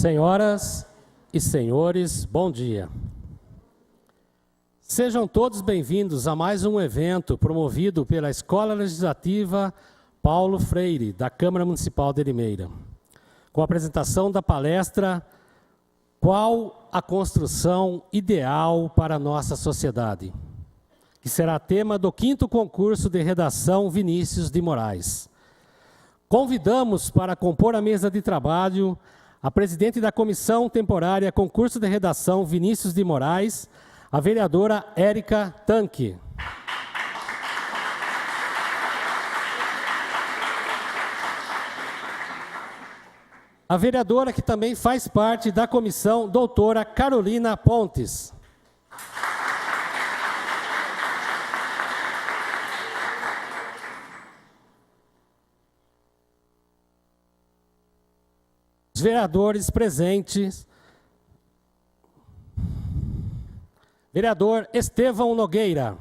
Senhoras e senhores, bom dia. Sejam todos bem-vindos a mais um evento promovido pela Escola Legislativa Paulo Freire, da Câmara Municipal de Limeira, com a apresentação da palestra Qual a construção ideal para a nossa sociedade?, que será tema do 5º concurso de redação Vinícius de Moraes. Convidamos para compor a mesa de trabalho a presidente da Comissão Temporária Concurso de Redação Vinícius de Moraes, a vereadora Érica Tanque. A vereadora que também faz parte da comissão, doutora Carolina Pontes. Os vereadores presentes. Vereador Estevão Nogueira.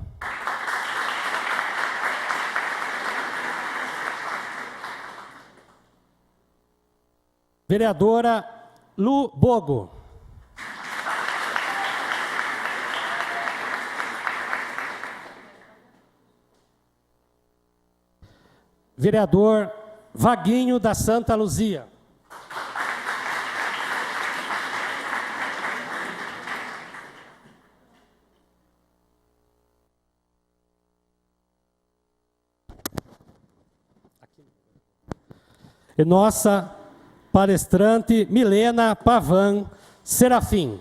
Vereadora Lu Bogo. Vereador Vaguinho da Santa Luzia. E nossa palestrante Milena Pavan Serafim.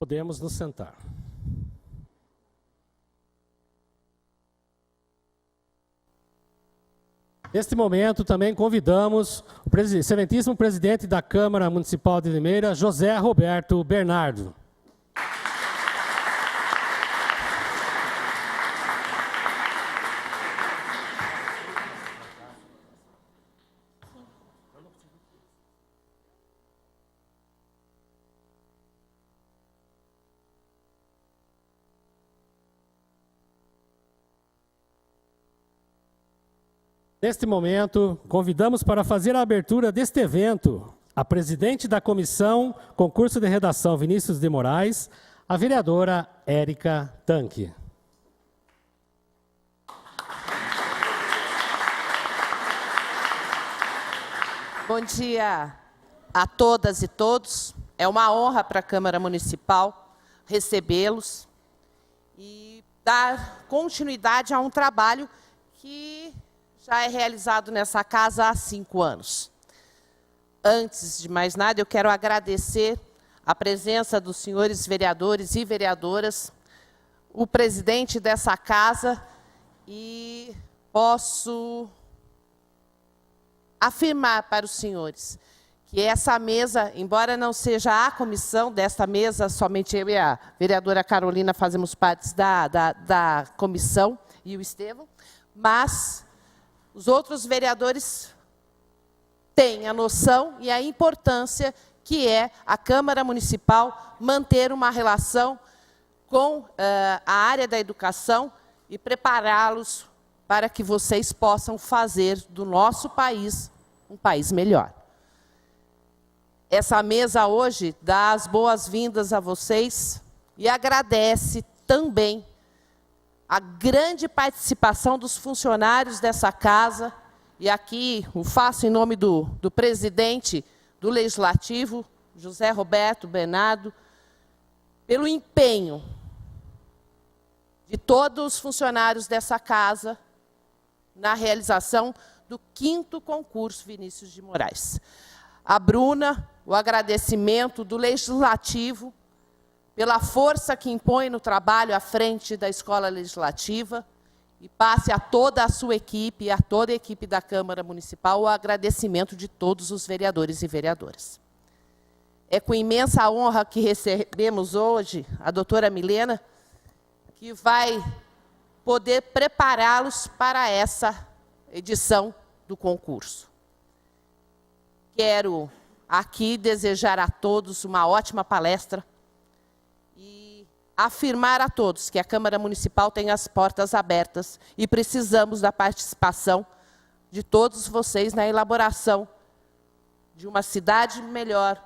Podemos nos sentar. Neste momento, também convidamos o excelentíssimo presidente da Câmara Municipal de Limeira, José Roberto Bernardo. Neste momento, convidamos para fazer a abertura deste evento a presidente da Comissão Concurso de Redação Vinícius de Moraes, a vereadora Érica Tanque. Bom dia a todas e todos. É uma honra para a Câmara Municipal recebê-los e dar continuidade a um trabalho que já é realizado nessa casa há 5 anos. Antes de mais nada, eu quero agradecer a presença dos senhores vereadores e vereadoras, o presidente dessa casa, e posso afirmar para os senhores que essa mesa, embora não seja a comissão desta mesa, somente eu e a vereadora Carolina fazemos parte da comissão, e o Estevão, mas os outros vereadores têm a noção e a importância que é a Câmara Municipal manter uma relação com a área da educação e prepará-los para que vocês possam fazer do nosso país um país melhor. Essa mesa hoje dá as boas-vindas a vocês e agradece também a grande participação dos funcionários dessa casa, e aqui o faço em nome do presidente do Legislativo, José Roberto Bernardo, pelo empenho de todos os funcionários dessa casa na realização do 5º concurso Vinícius de Moraes. A Bruna, o agradecimento do Legislativo, pela força que impõe no trabalho à frente da Escola Legislativa, e passe a toda a sua equipe e a toda a equipe da Câmara Municipal o agradecimento de todos os vereadores e vereadoras. É com imensa honra que recebemos hoje a doutora Milena, que vai poder prepará-los para essa edição do concurso. quero aqui desejar a todos uma ótima palestra e afirmar a todos que a Câmara Municipal tem as portas abertas e precisamos da participação de todos vocês na elaboração de uma cidade melhor,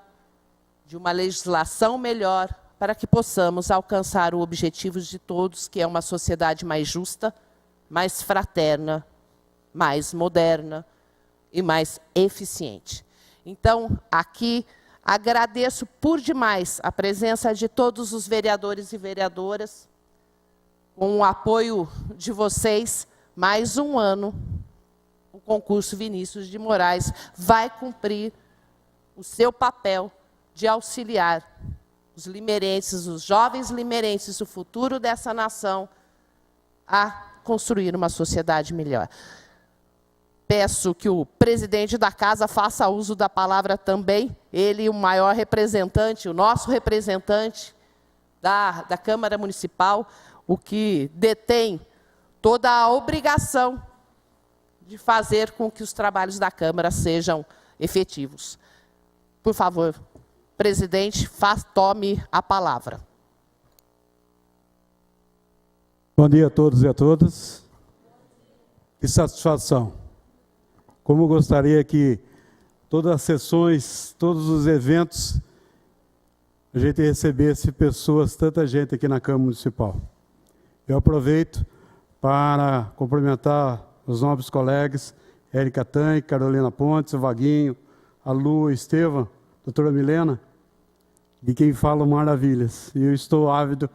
de uma legislação melhor, para que possamos alcançar o objetivo de todos, que é uma sociedade mais justa, mais fraterna, mais moderna e mais eficiente. Então, aqui, agradeço por demais a presença de todos os vereadores e vereadoras, com o apoio de vocês, mais um ano, o concurso Vinícius de Moraes vai cumprir o seu papel de auxiliar os limeirenses, os jovens limeirenses, o futuro dessa nação, a construir uma sociedade melhor. Peço que o presidente da casa faça uso da palavra também, ele o maior representante, o nosso representante da Câmara Municipal, o que detém toda a obrigação de fazer com que os trabalhos da Câmara sejam efetivos. Por favor, presidente, tome a palavra. Bom dia a todos e a todas. Que satisfação. Como gostaria que todas as sessões, todos os eventos, a gente recebesse pessoas, tanta gente aqui na Câmara Municipal. Eu aproveito para cumprimentar os nobres colegas, Érica Tanque, Carolina Pontes, o Vaguinho, a Lu, Estevam, doutora Milena, de quem falam maravilhas. E eu estou ávido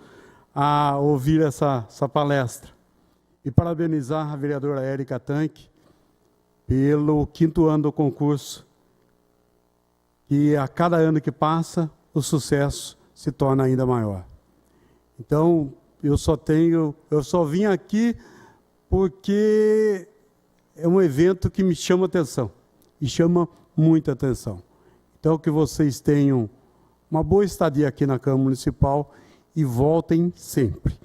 a ouvir essa palestra. E parabenizar a vereadora Érica Tanque pelo 5º ano do concurso. E a cada ano que passa, o sucesso se torna ainda maior. Então, eu só vim aqui porque é um evento que me chama atenção, e chama muita atenção. Então, que vocês tenham uma boa estadia aqui na Câmara Municipal e voltem sempre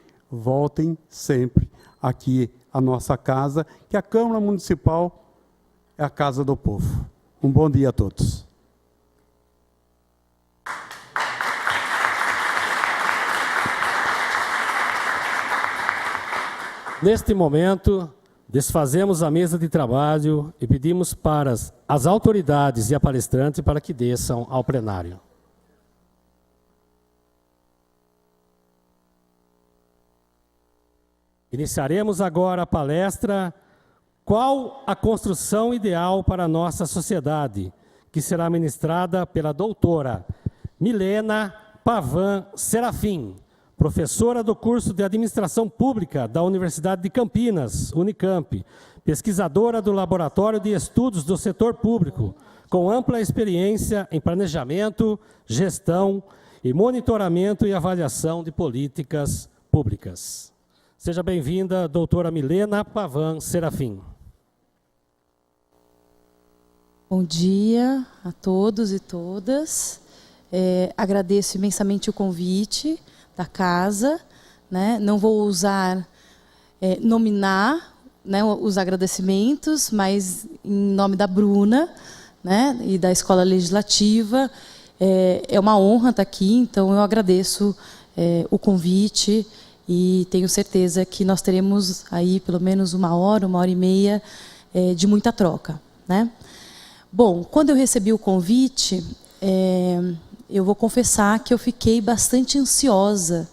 aqui à nossa casa, que a Câmara Municipal é a casa do povo. Um bom dia a todos. Neste momento, desfazemos a mesa de trabalho e pedimos para as autoridades e a palestrante para que desçam ao plenário. Iniciaremos agora a palestra Qual a construção ideal para a nossa sociedade?, que será ministrada pela doutora Milena Pavan Serafim, professora do curso de Administração Pública da Universidade de Campinas, Unicamp, pesquisadora do Laboratório de Estudos do Setor Público, com ampla experiência em planejamento, gestão e monitoramento e avaliação de políticas públicas. Seja bem-vinda, doutora Milena Pavan Serafim. Bom dia a todos e todas. Agradeço imensamente o convite da casa, né? Não vou usar, nominar, né, os agradecimentos, mas em nome da Bruna, né, e da Escola Legislativa, é uma honra estar aqui, então eu agradeço o convite e tenho certeza que nós teremos aí pelo menos uma hora e meia de muita troca, né? Bom, quando eu recebi o convite, eu vou confessar que eu fiquei bastante ansiosa,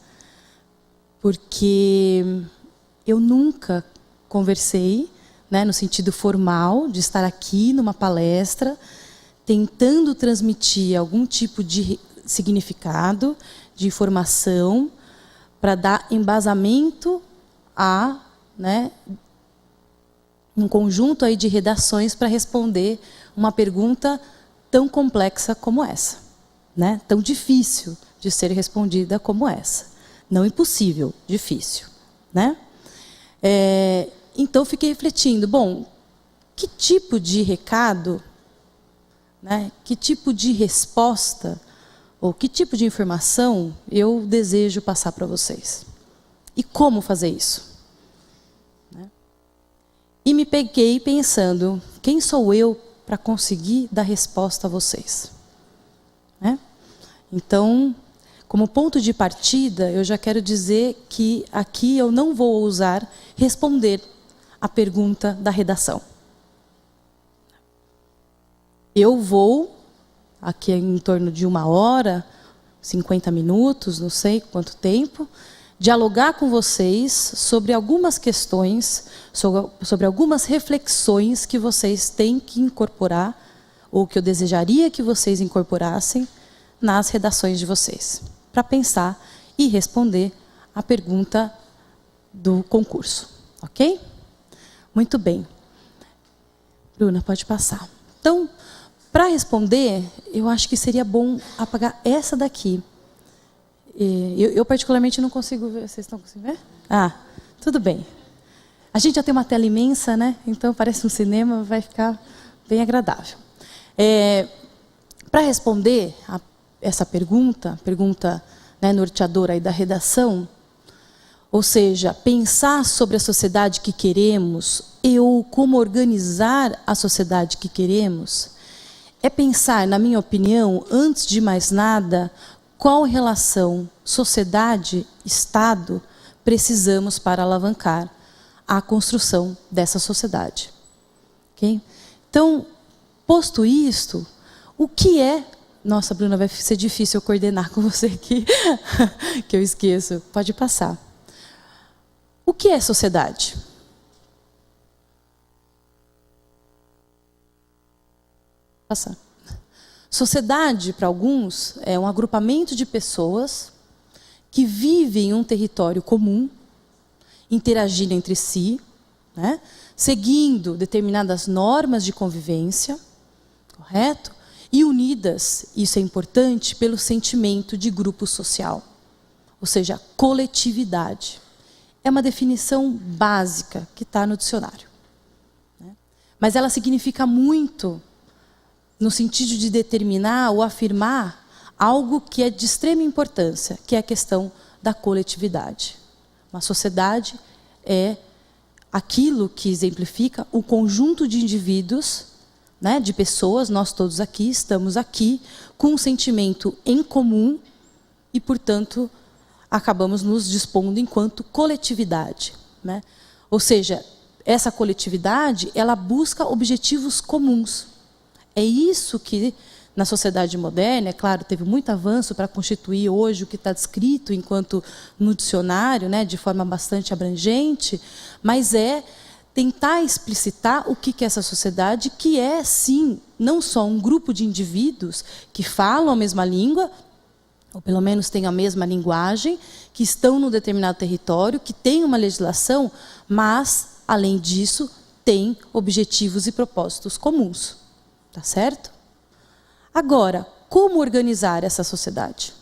porque eu nunca conversei, né, no sentido formal, de estar aqui numa palestra, tentando transmitir algum tipo de significado, de informação, para dar embasamento a, né, um conjunto aí de redações para responder uma pergunta tão complexa como essa, né? Tão difícil de ser respondida como essa. Não impossível, difícil, né? Então, fiquei refletindo, bom, que tipo de recado, né, que tipo de resposta, ou que tipo de informação eu desejo passar para vocês? E como fazer isso? Né? E me peguei pensando, quem sou eu para conseguir dar resposta a vocês. Né? Então, como ponto de partida, eu já quero dizer que aqui eu não vou ousar responder a pergunta da redação. Eu vou, aqui em torno de 1 hora, 50 minutos, não sei quanto tempo, dialogar com vocês sobre algumas questões, sobre algumas reflexões que vocês têm que incorporar, ou que eu desejaria que vocês incorporassem nas redações de vocês, para pensar e responder a pergunta do concurso. Ok? Muito bem. Bruna, pode passar. Então, para responder, eu acho que seria bom apagar essa daqui. Eu particularmente não consigo ver. Vocês estão conseguindo ver? Ah, tudo bem. A gente já tem uma tela imensa, né? Então parece um cinema, vai ficar bem agradável. Para responder a essa pergunta, né, norteadora aí da redação, ou seja, pensar sobre a sociedade que queremos ou como organizar a sociedade que queremos, é pensar, na minha opinião, antes de mais nada, qual relação sociedade-estado precisamos para alavancar a construção dessa sociedade. Okay? Então, posto isto, o que é... Nossa, Bruna, vai ser difícil eu coordenar com você aqui, que eu esqueço. Pode passar. O que é sociedade? Passar. Sociedade, para alguns, é um agrupamento de pessoas que vivem em um território comum, interagindo entre si, né, seguindo determinadas normas de convivência, correto? E unidas, isso é importante, pelo sentimento de grupo social, ou seja, coletividade. É uma definição básica que está no dicionário. Né? Mas ela significa muito no sentido de determinar ou afirmar algo que é de extrema importância, que é a questão da coletividade. Uma sociedade é aquilo que exemplifica o conjunto de indivíduos, né, de pessoas, nós todos aqui, estamos aqui, com um sentimento em comum e, portanto, acabamos nos dispondo enquanto coletividade. Né? Ou seja, essa coletividade, ela busca objetivos comuns. É isso que, na sociedade moderna, é claro, teve muito avanço para constituir hoje o que está descrito enquanto no dicionário, né, de forma bastante abrangente, mas é tentar explicitar o que é essa sociedade, que é, sim, não só um grupo de indivíduos que falam a mesma língua, ou pelo menos têm a mesma linguagem, que estão num determinado território, que têm uma legislação, mas, além disso, têm objetivos e propósitos comuns. Tá certo? Agora, como organizar essa sociedade?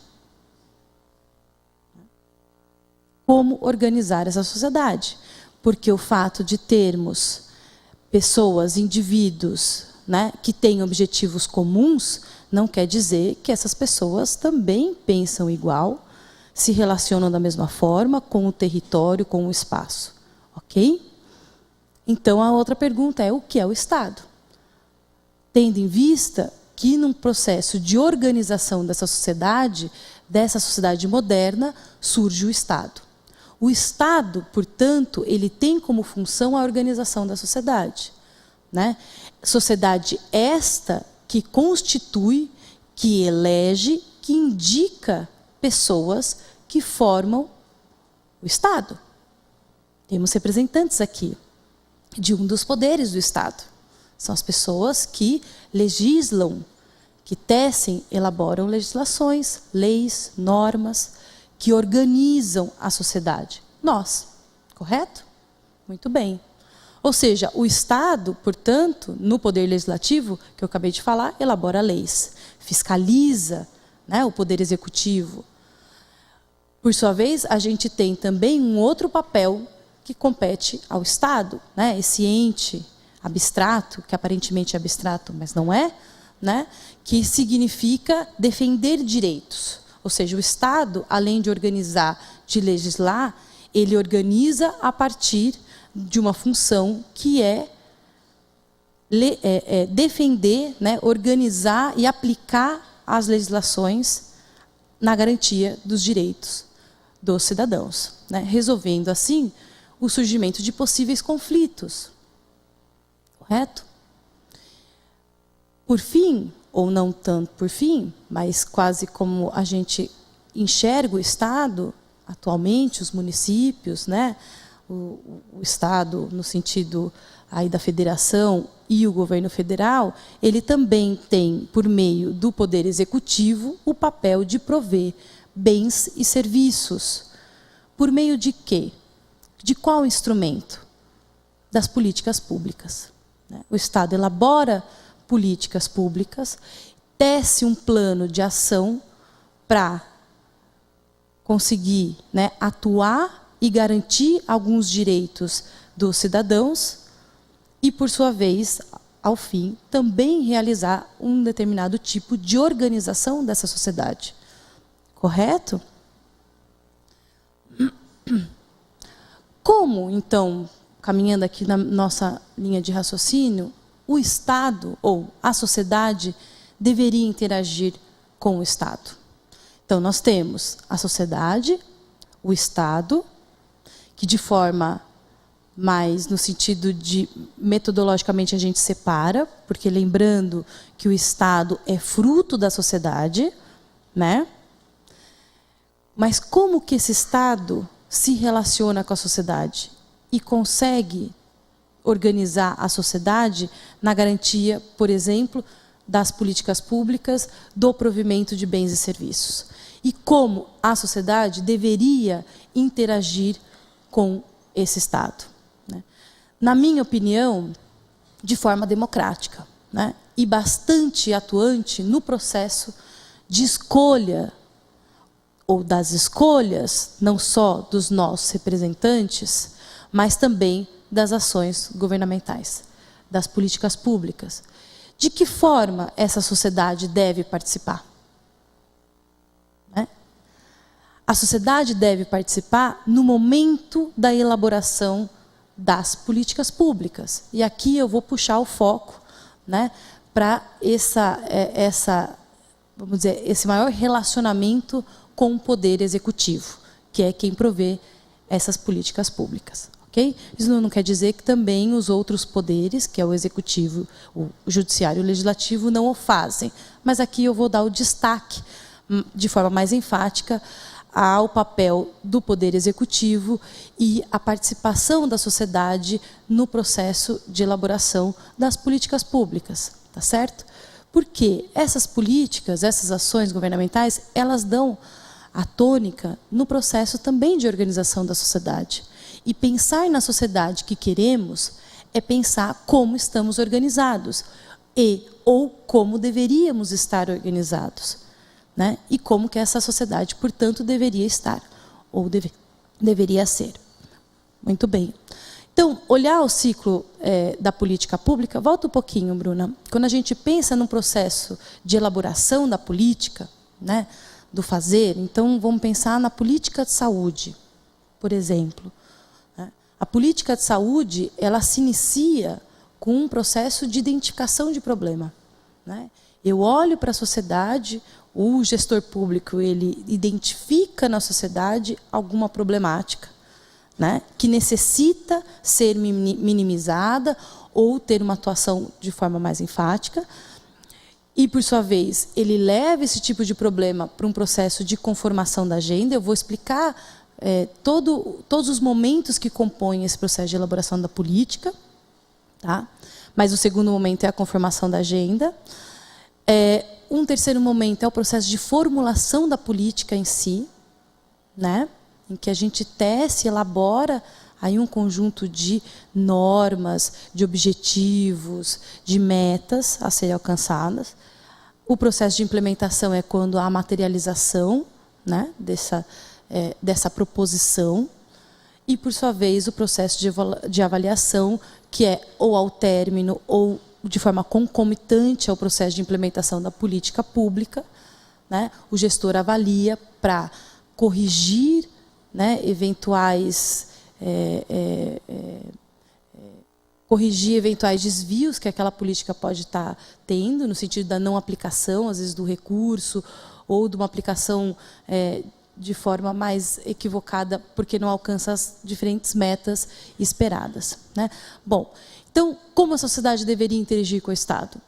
Como organizar essa sociedade? Porque o fato de termos pessoas, indivíduos, né, que têm objetivos comuns, não quer dizer que essas pessoas também pensam igual, se relacionam da mesma forma com o território, com o espaço. Ok? Então, a outra pergunta é: o que é o Estado? Tendo em vista que, num processo de organização dessa sociedade moderna, surge o Estado. O Estado, portanto, ele tem como função a organização da sociedade. Né? Sociedade esta que constitui, que elege, que indica pessoas que formam o Estado. Temos representantes aqui de um dos poderes do Estado. São as pessoas que legislam, que tecem, elaboram legislações, leis, normas, que organizam a sociedade. Nós, correto? Muito bem. Ou seja, o Estado, portanto, no poder legislativo, que eu acabei de falar, elabora leis, fiscaliza, né, o poder executivo. Por sua vez, a gente tem também um outro papel que compete ao Estado, né, esse ente abstrato, que aparentemente é abstrato, mas não é, né, que significa defender direitos. Ou seja, o Estado, além de organizar, de legislar, ele organiza a partir de uma função que é defender, né, organizar e aplicar as legislações na garantia dos direitos dos cidadãos, né, resolvendo, assim, o surgimento de possíveis conflitos. Correto? Por fim, ou não tanto por fim, mas quase como a gente enxerga o Estado, atualmente, os municípios, né, o Estado no sentido aí da federação e o governo federal, ele também tem, por meio do Poder Executivo, o papel de prover bens e serviços. Por meio de quê? De qual instrumento? Das políticas públicas. O Estado elabora políticas públicas, tece um plano de ação para conseguir, né, atuar e garantir alguns direitos dos cidadãos e, por sua vez, ao fim, também realizar um determinado tipo de organização dessa sociedade. Correto? Como, então, caminhando aqui na nossa linha de raciocínio, o Estado ou a sociedade deveria interagir com o Estado? Então, nós temos a sociedade, o Estado, que de forma mais no sentido de, metodologicamente, a gente separa, porque lembrando que o Estado é fruto da sociedade, né? Mas como que esse Estado se relaciona com a sociedade e consegue organizar a sociedade na garantia, por exemplo, das políticas públicas, do provimento de bens e serviços? E como a sociedade deveria interagir com esse Estado? Né? Na minha opinião, de forma democrática, né? E bastante atuante no processo de escolha, ou das escolhas, não só dos nossos representantes, mas também das ações governamentais, das políticas públicas. De que forma essa sociedade deve participar? Né? A sociedade deve participar no momento da elaboração das políticas públicas. E aqui eu vou puxar o foco, né, para vamos dizer, esse maior relacionamento com o Poder Executivo, que é quem provê essas políticas públicas. Okay? Isso não quer dizer que também os outros poderes, que é o Executivo, o Judiciário e o Legislativo, não o fazem. Mas aqui eu vou dar o destaque, de forma mais enfática, ao papel do Poder Executivo e a participação da sociedade no processo de elaboração das políticas públicas. Tá certo? Porque essas políticas, essas ações governamentais, elas dão a tônica no processo também de organização da sociedade. E pensar na sociedade que queremos é pensar como estamos organizados ou como deveríamos estar organizados, né? E como que essa sociedade, portanto, deveria estar ou deveria ser. Muito bem. Então, olhar o ciclo da política pública, volta um pouquinho, Bruna. Quando a gente pensa num processo de elaboração da política, né, do fazer, então vamos pensar na política de saúde, por exemplo. A política de saúde, ela se inicia com um processo de identificação de problema, né? Eu olho para a sociedade, o gestor público, ele identifica na sociedade alguma problemática, né, que necessita ser minimizada ou ter uma atuação de forma mais enfática. E, por sua vez, ele leva esse tipo de problema para um processo de conformação da agenda. Eu vou explicar todos os momentos que compõem esse processo de elaboração da política, tá? Mas o segundo momento é a conformação da agenda. Um terceiro momento é o processo de formulação da política em si, né? Em que a gente tece, elabora aí um conjunto de normas, de objetivos, de metas a serem alcançadas. O processo de implementação é quando há a materialização, né, dessa proposição. E, por sua vez, o processo de avaliação, que é ou ao término ou de forma concomitante ao processo de implementação da política pública, né? O gestor avalia para corrigir, né, eventuais corrigir eventuais desvios que aquela política pode estar tendo, no sentido da não aplicação, às vezes, do recurso, ou de uma aplicação de forma mais equivocada, porque não alcança as diferentes metas esperadas, né? Bom, então, como a sociedade deveria interagir com o Estado?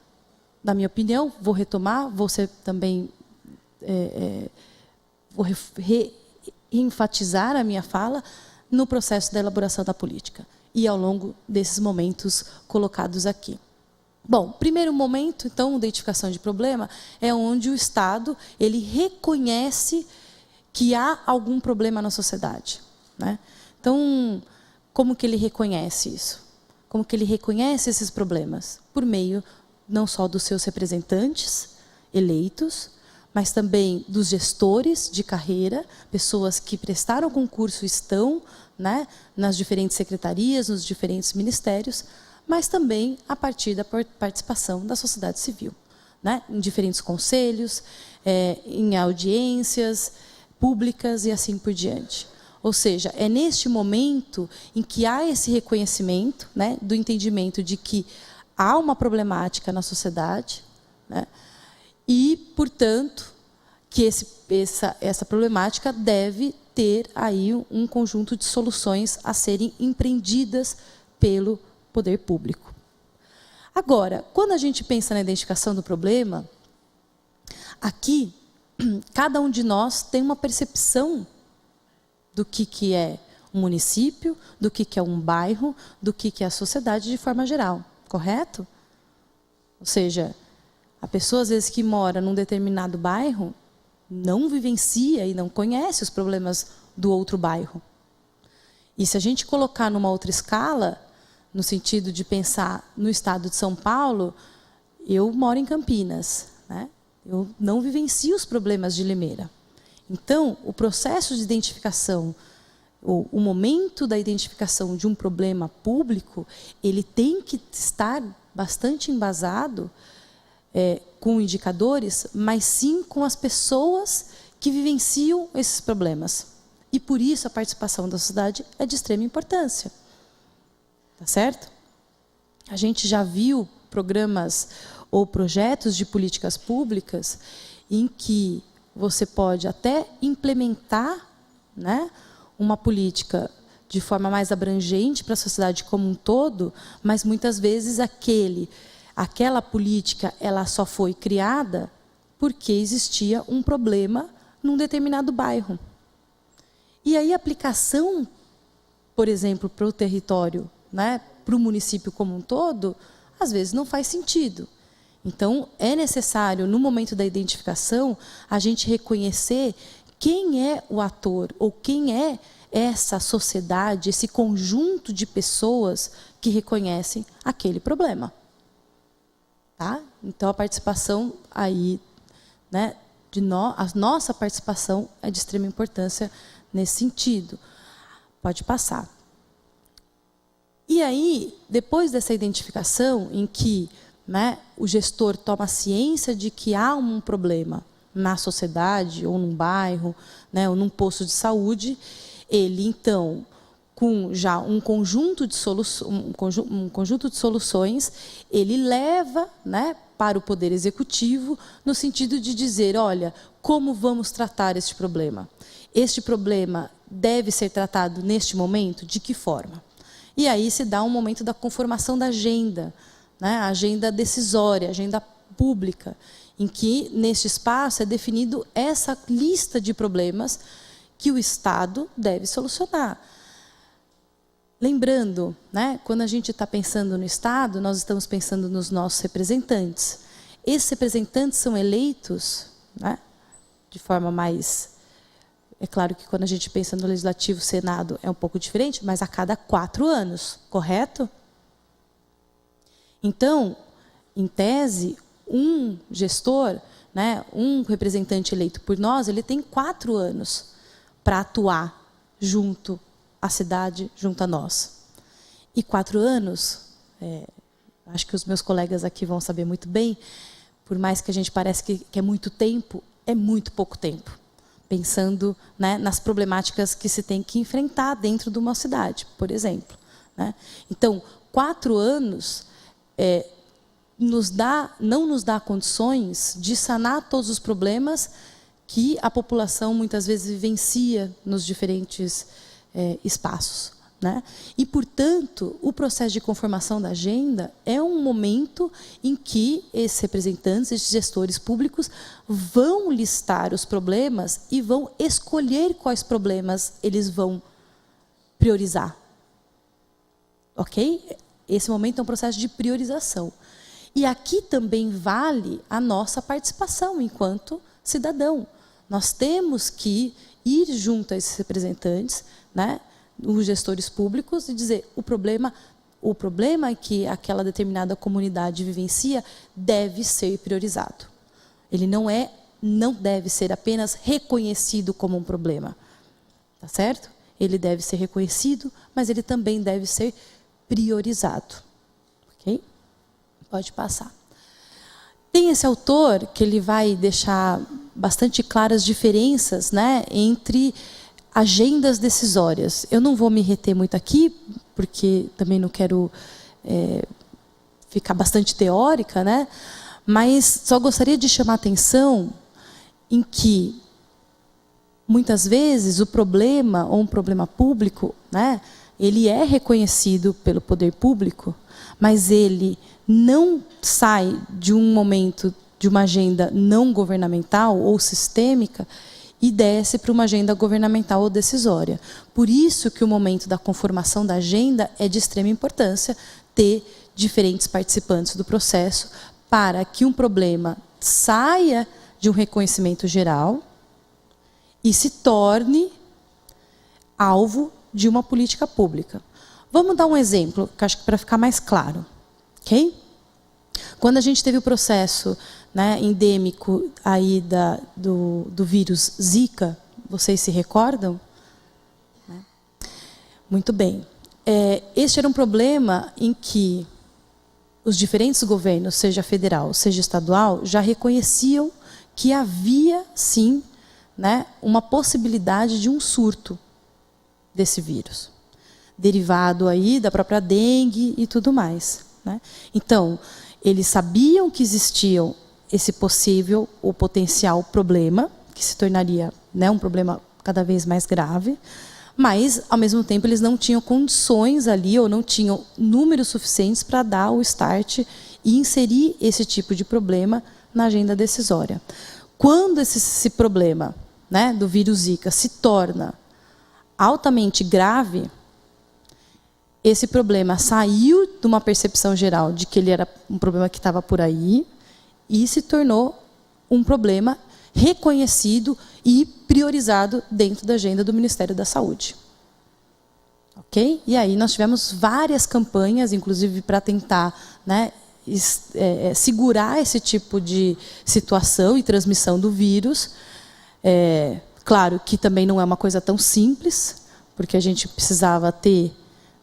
Na minha opinião, vou retomar, vou ser também... vou reenfatizar a minha fala no processo da elaboração da política e ao longo desses momentos colocados aqui. Bom, primeiro momento, então, identificação de problema, é onde o Estado ele reconhece que há algum problema na sociedade, né? Então, como que ele reconhece isso? Como que ele reconhece esses problemas? Por meio não só dos seus representantes eleitos, mas também dos gestores de carreira, pessoas que prestaram concurso estão, né, nas diferentes secretarias, nos diferentes ministérios, mas também a partir da participação da sociedade civil, né, em diferentes conselhos, em audiências públicas e assim por diante. Ou seja, é neste momento em que há esse reconhecimento, né, do entendimento de que há uma problemática na sociedade, né, e, portanto, que essa problemática deve ter aí um conjunto de soluções a serem empreendidas pelo poder público. Agora, quando a gente pensa na identificação do problema, aqui, cada um de nós tem uma percepção do que é um município, do que é um bairro, do que é a sociedade de forma geral, correto? Ou seja, a pessoa, às vezes, que mora num determinado bairro, não vivencia e não conhece os problemas do outro bairro. E se a gente colocar numa outra escala, no sentido de pensar no estado de São Paulo, eu moro em Campinas, né? Eu não vivencio os problemas de Limeira. Então, o processo de identificação, o momento da identificação de um problema público, ele tem que estar bastante embasado com indicadores, mas sim com as pessoas que vivenciam esses problemas. E, por isso, a participação da sociedade é de extrema importância. Tá certo? A gente já viu programas ou projetos de políticas públicas em que você pode até implementar, né, uma política de forma mais abrangente para a sociedade como um todo, mas muitas vezes aquela política ela só foi criada porque existia um problema num determinado bairro. E aí a aplicação, por exemplo, para o território, né, para o município como um todo, às vezes não faz sentido. Então, é necessário, no momento da identificação, a gente reconhecer quem é o ator ou quem é essa sociedade, esse conjunto de pessoas que reconhecem aquele problema. Tá? Então, a participação aí, né, a nossa participação é de extrema importância nesse sentido. Pode passar. E aí, depois dessa identificação, em que, né, o gestor toma ciência de que há um problema na sociedade, ou num bairro, né, ou num posto de saúde, ele, então, com já um conjunto de soluções, ele leva, né, para o Poder Executivo, no sentido de dizer, olha, como vamos tratar este problema? Este problema deve ser tratado neste momento? De que forma? E aí se dá um momento da conformação da agenda, né, a agenda decisória, a agenda pública, em que, neste espaço, é definido essa lista de problemas que o Estado deve solucionar. Lembrando, né, quando a gente está pensando no Estado, nós estamos pensando nos nossos representantes. Esses representantes são eleitos, né, de forma mais... É claro que quando a gente pensa no Legislativo, Senado, é um pouco diferente, mas a cada 4 anos, correto? Então, em tese, um gestor, né, um representante eleito por nós, ele tem 4 anos para atuar junto à cidade, junto a nós. E 4 anos, acho que os meus colegas aqui vão saber muito bem, por mais que a gente pareça que é muito tempo, é muito pouco tempo. Pensando, né, nas problemáticas que se tem que enfrentar dentro de uma cidade, por exemplo. Né? Então, 4 anos não nos dá condições de sanar todos os problemas que a população muitas vezes vivencia nos diferentes espaços, né? E, portanto, o processo de conformação da agenda é um momento em que esses representantes, esses gestores públicos, vão listar os problemas e vão escolher quais problemas eles vão priorizar. Ok? Esse momento é um processo de priorização. E aqui também vale a nossa participação enquanto cidadão. Nós temos que ir junto a esses representantes, né, os gestores públicos, e dizer o problema que aquela determinada comunidade vivencia deve ser priorizado. Ele não deve ser apenas reconhecido como um problema. Tá certo? Ele deve ser reconhecido, mas ele também deve ser priorizado. Ok? Pode passar. Tem esse autor que ele vai deixar bastante claras as diferenças, né, entre agendas decisórias. Eu não vou me reter muito aqui, porque também não quero ficar bastante teórica, né, mas só gostaria de chamar a atenção em que, muitas vezes, o problema, ou um problema público, né, ele é reconhecido pelo poder público, mas ele não sai de um momento de uma agenda não governamental ou sistêmica e desce para uma agenda governamental ou decisória. Por isso que o momento da conformação da agenda é de extrema importância ter diferentes participantes do processo para que um problema saia de um reconhecimento geral e se torne alvo de uma política pública. Vamos dar um exemplo, que acho que para ficar mais claro. Okay? Quando a gente teve o processo, né, endêmico aí do vírus Zika, vocês se recordam? Muito bem. Este era um problema em que os diferentes governos, seja federal, seja estadual, já reconheciam que havia, sim, né, uma possibilidade de um surto desse vírus, derivado aí da própria dengue e tudo mais, né? Então, eles sabiam que existiam esse possível ou potencial problema, que se tornaria, né, um problema cada vez mais grave, mas, ao mesmo tempo, eles não tinham condições ali, ou não tinham números suficientes para dar o start e inserir esse tipo de problema na agenda decisória. Quando esse problema, né, do vírus Zika se torna altamente grave, esse problema saiu de uma percepção geral de que ele era um problema que estava por aí e se tornou um problema reconhecido e priorizado dentro da agenda do Ministério da Saúde. Ok? E aí nós tivemos várias campanhas, inclusive para tentar, né, segurar esse tipo de situação e transmissão do vírus. Claro que também não é uma coisa tão simples, porque a gente precisava ter,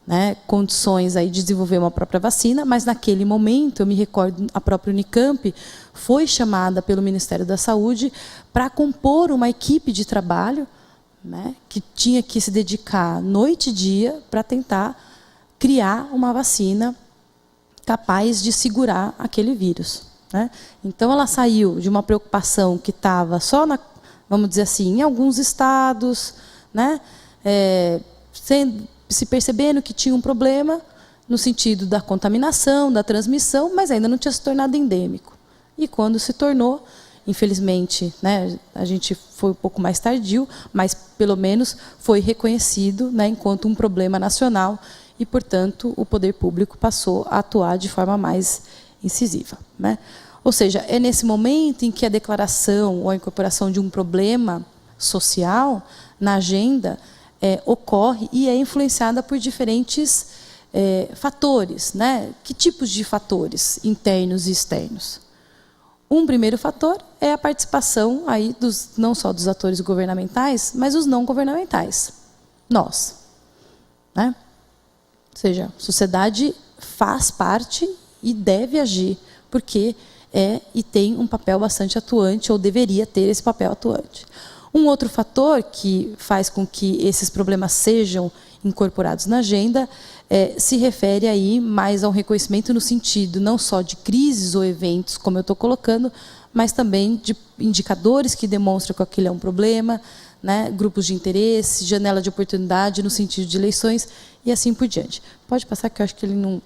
né, condições aí de desenvolver uma própria vacina, mas naquele momento, eu me recordo, a própria Unicamp foi chamada pelo Ministério da Saúde para compor uma equipe de trabalho, né, que tinha que se dedicar noite e dia para tentar criar uma vacina capaz de segurar aquele vírus, né? Então, ela saiu de uma preocupação que estava só, vamos dizer assim, em alguns estados, né, se percebendo que tinha um problema no sentido da contaminação, da transmissão, mas ainda não tinha se tornado endêmico. E quando se tornou, infelizmente, né, a gente foi um pouco mais tardio, mas pelo menos foi reconhecido, né, enquanto um problema nacional e, portanto, o poder público passou a atuar de forma mais incisiva, né? Ou seja, é nesse momento em que a declaração ou a incorporação de um problema social na agenda ocorre e é influenciada por diferentes fatores, né? Que tipos de fatores internos e externos? Um primeiro fator é a participação aí não só dos atores governamentais, mas os não governamentais. Nós, né? Ou seja, a sociedade faz parte e deve agir, porque e tem um papel bastante atuante, ou deveria ter esse papel atuante. Um outro fator que faz com que esses problemas sejam incorporados na agenda se refere aí mais ao reconhecimento no sentido não só de crises ou eventos, como eu estou colocando, mas também de indicadores que demonstram que aquilo é um problema, né, grupos de interesse, janela de oportunidade no sentido de eleições e assim por diante. Pode passar que eu acho que ele não...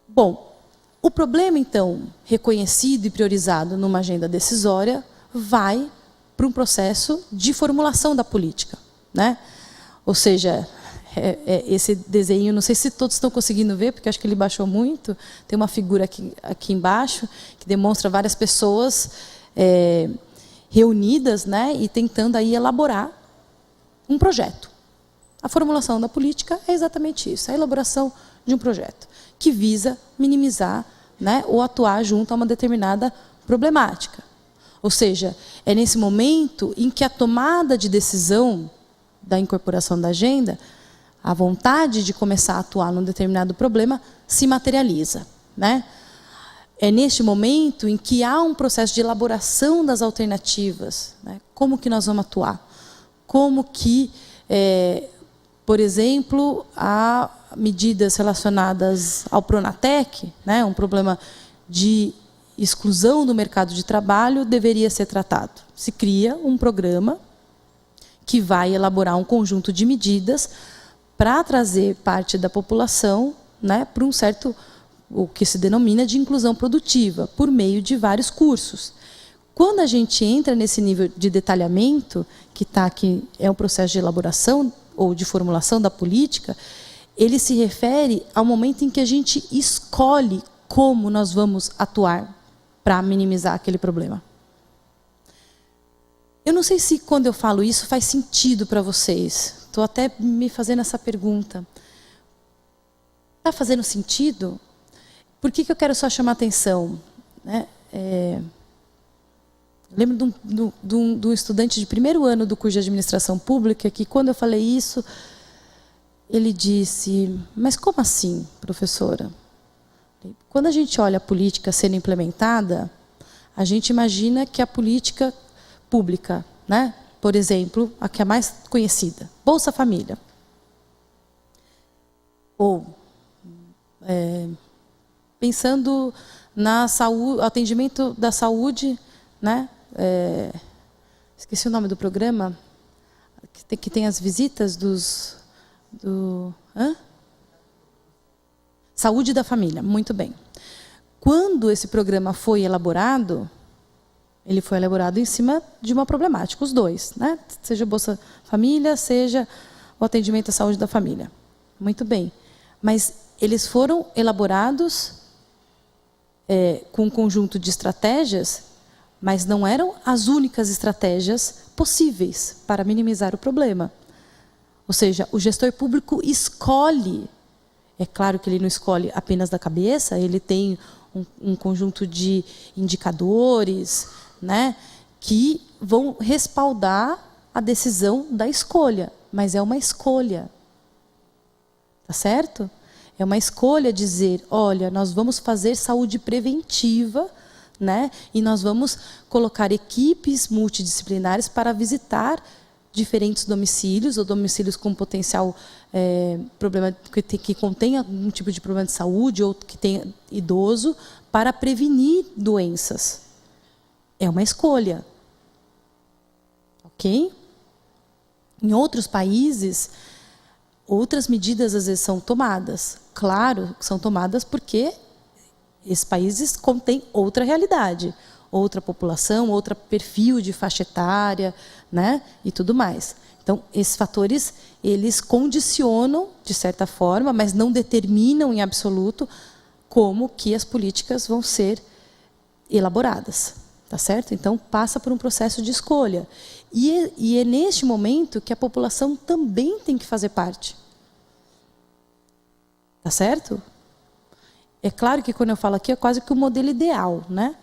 Bom, o problema, então, reconhecido e priorizado numa agenda decisória, vai para um processo de formulação da política, né? Ou seja, esse desenho, não sei se todos estão conseguindo ver, porque acho que ele baixou muito, tem uma figura aqui embaixo, que demonstra várias pessoas reunidas, né, e tentando aí elaborar um projeto. A formulação da política é exatamente isso, a elaboração de um projeto, que visa minimizar, né, ou atuar junto a uma determinada problemática. Ou seja, é nesse momento em que a tomada de decisão da incorporação da agenda, a vontade de começar a atuar num determinado problema se materializa, né? É neste momento em que há um processo de elaboração das alternativas, né? Como que nós vamos atuar? Como que, por exemplo, há medidas relacionadas ao Pronatec, né? Um problema de exclusão do mercado de trabalho deveria ser tratado. Se cria um programa que vai elaborar um conjunto de medidas para trazer parte da população, né, para um certo, o que se denomina de inclusão produtiva, por meio de vários cursos. Quando a gente entra nesse nível de detalhamento, que está aqui, é um processo de elaboração ou de formulação da política, ele se refere ao momento em que a gente escolhe como nós vamos atuar para minimizar aquele problema. Eu não sei se quando eu falo isso faz sentido para vocês. Estou até me fazendo essa pergunta. Está fazendo sentido? Por que eu quero só chamar atenção? Né? Lembro de um estudante de primeiro ano do curso de administração pública que, quando eu falei isso, ele disse: mas como assim, professora? Quando a gente olha a política sendo implementada, a gente imagina que a política pública, né? Por exemplo, a que é mais conhecida, Bolsa Família. Ou, pensando na saúde, atendimento da saúde, né? Esqueci o nome do programa, que tem as visitas Saúde da Família, muito bem. Quando esse programa foi elaborado, ele foi elaborado em cima de uma problemática, os dois, né? Seja Bolsa Família, seja o atendimento à saúde da família. Muito bem. Mas eles foram elaborados com um conjunto de estratégias, mas não eram as únicas estratégias possíveis para minimizar o problema. Ou seja, o gestor público escolhe, é claro que ele não escolhe apenas da cabeça, ele tem um conjunto de indicadores, né, que vão respaldar a decisão da escolha, mas é uma escolha. Tá certo? É uma escolha dizer, olha, nós vamos fazer saúde preventiva, né, e nós vamos colocar equipes multidisciplinares para visitar diferentes domicílios, ou domicílios com potencial problema, que contenha algum tipo de problema de saúde, ou que tenha idoso, para prevenir doenças. É uma escolha. Ok? Em outros países, outras medidas às vezes são tomadas. Claro, são tomadas porque esses países contêm outra realidade, outra população, outro perfil de faixa etária, né, e tudo mais. Então, esses fatores, eles condicionam, de certa forma, mas não determinam em absoluto como que as políticas vão ser elaboradas. Tá certo? Então, passa por um processo de escolha. E é neste momento que a população também tem que fazer parte. Tá certo? É claro que quando eu falo aqui é quase que o modelo ideal, né?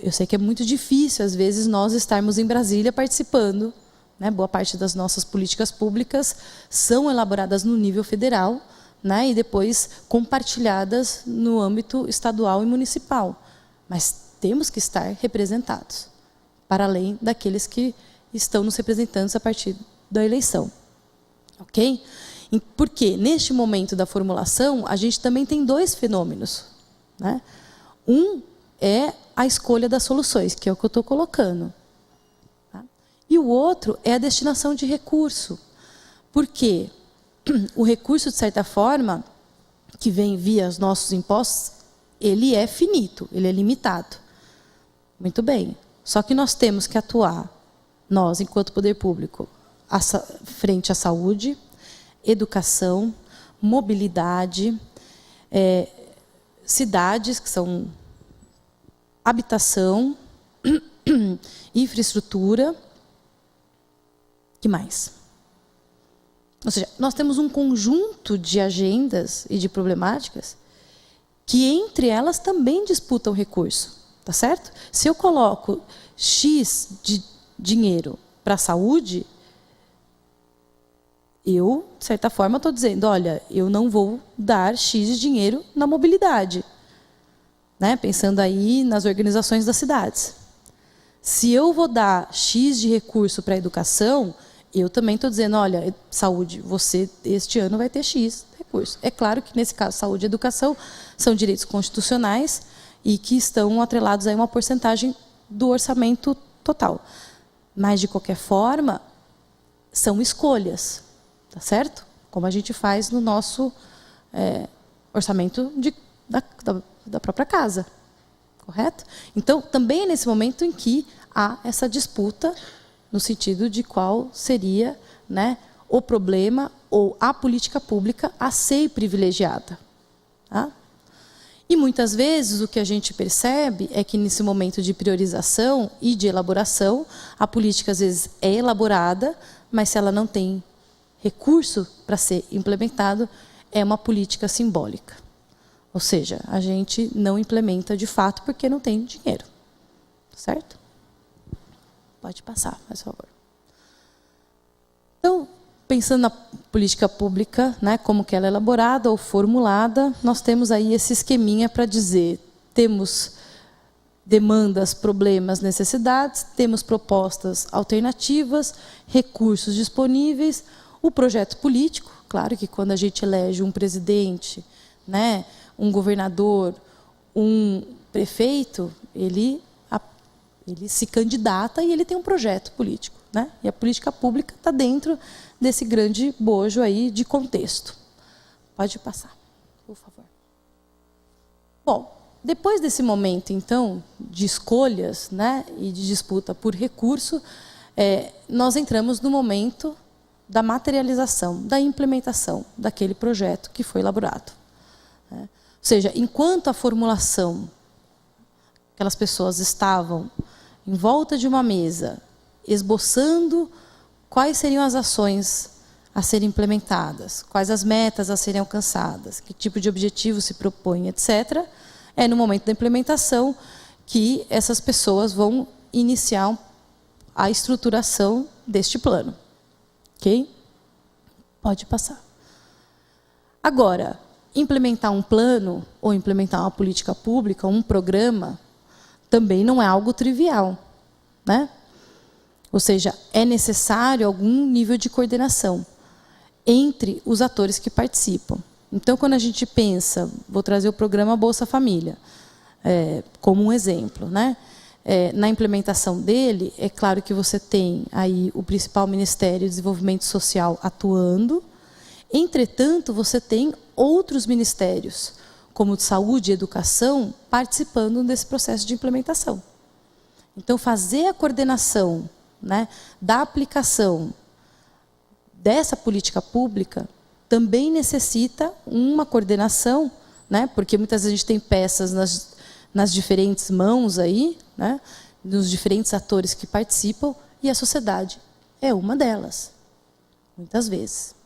Eu sei que é muito difícil, às vezes, nós estarmos em Brasília participando, né? Boa parte das nossas políticas públicas são elaboradas no nível federal, né? E depois compartilhadas no âmbito estadual e municipal. Mas temos que estar representados para além daqueles que estão nos representando a partir da eleição. Ok? Porque, neste momento da formulação, a gente também tem dois fenômenos, né? Um é a escolha das soluções, que é o que eu estou colocando. Tá? E o outro é a destinação de recurso. Porque o recurso, de certa forma, que vem via os nossos impostos, ele é finito, ele é limitado. Muito bem. Só que nós temos que atuar, nós, enquanto poder público, frente à saúde, educação, mobilidade, cidades, que são habitação, infraestrutura, que mais? Ou seja, nós temos um conjunto de agendas e de problemáticas que, entre elas, também disputam recurso. Tá certo? Se eu coloco X de dinheiro para a saúde, eu, de certa forma, estou dizendo, olha, eu não vou dar X de dinheiro na mobilidade. Né? Pensando aí nas organizações das cidades. Se eu vou dar X de recurso para a educação, eu também estou dizendo, olha, saúde, você este ano vai ter X de recurso. É claro que, nesse caso, saúde e educação são direitos constitucionais e que estão atrelados a uma porcentagem do orçamento total. Mas, de qualquer forma, são escolhas, tá certo? Como a gente faz no nosso orçamento da própria casa, correto? Então, também é nesse momento em que há essa disputa, no sentido de qual seria, né, o problema ou a política pública a ser privilegiada. Tá? E, muitas vezes, o que a gente percebe é que, nesse momento de priorização e de elaboração, a política, às vezes, é elaborada, mas, se ela não tem recurso para ser implementado, é uma política simbólica. Ou seja, a gente não implementa de fato porque não tem dinheiro. Certo? Pode passar, por favor. Então, pensando na política pública, né, como que ela é elaborada ou formulada, nós temos aí esse esqueminha para dizer, temos demandas, problemas, necessidades, temos propostas alternativas, recursos disponíveis, o projeto político, claro que quando a gente elege um presidente, né, um governador, um prefeito, ele se candidata e ele tem um projeto político, né? E a política pública está dentro desse grande bojo aí de contexto. Pode passar, por favor. Bom, depois desse momento, então, de escolhas, né, e de disputa por recurso, nós entramos no momento da materialização, da implementação daquele projeto que foi elaborado. Né? Ou seja, enquanto a formulação, aquelas pessoas estavam em volta de uma mesa, esboçando quais seriam as ações a serem implementadas, quais as metas a serem alcançadas, que tipo de objetivo se propõe, etc., é no momento da implementação que essas pessoas vão iniciar a estruturação deste plano. Ok? Pode passar. Agora, implementar um plano ou implementar uma política pública, um programa, também não é algo trivial, né? Ou seja, é necessário algum nível de coordenação entre os atores que participam. Então, quando a gente pensa, vou trazer o programa Bolsa Família como um exemplo, né? Na implementação dele, é claro que você tem aí o principal Ministério do Desenvolvimento Social atuando, entretanto, você tem outros ministérios, como de saúde e educação, participando desse processo de implementação. Então, fazer a coordenação, né, da aplicação dessa política pública também necessita uma coordenação, né, porque muitas vezes a gente tem peças nas diferentes mãos aí, né, nos diferentes atores que participam, e a sociedade é uma delas, muitas vezes.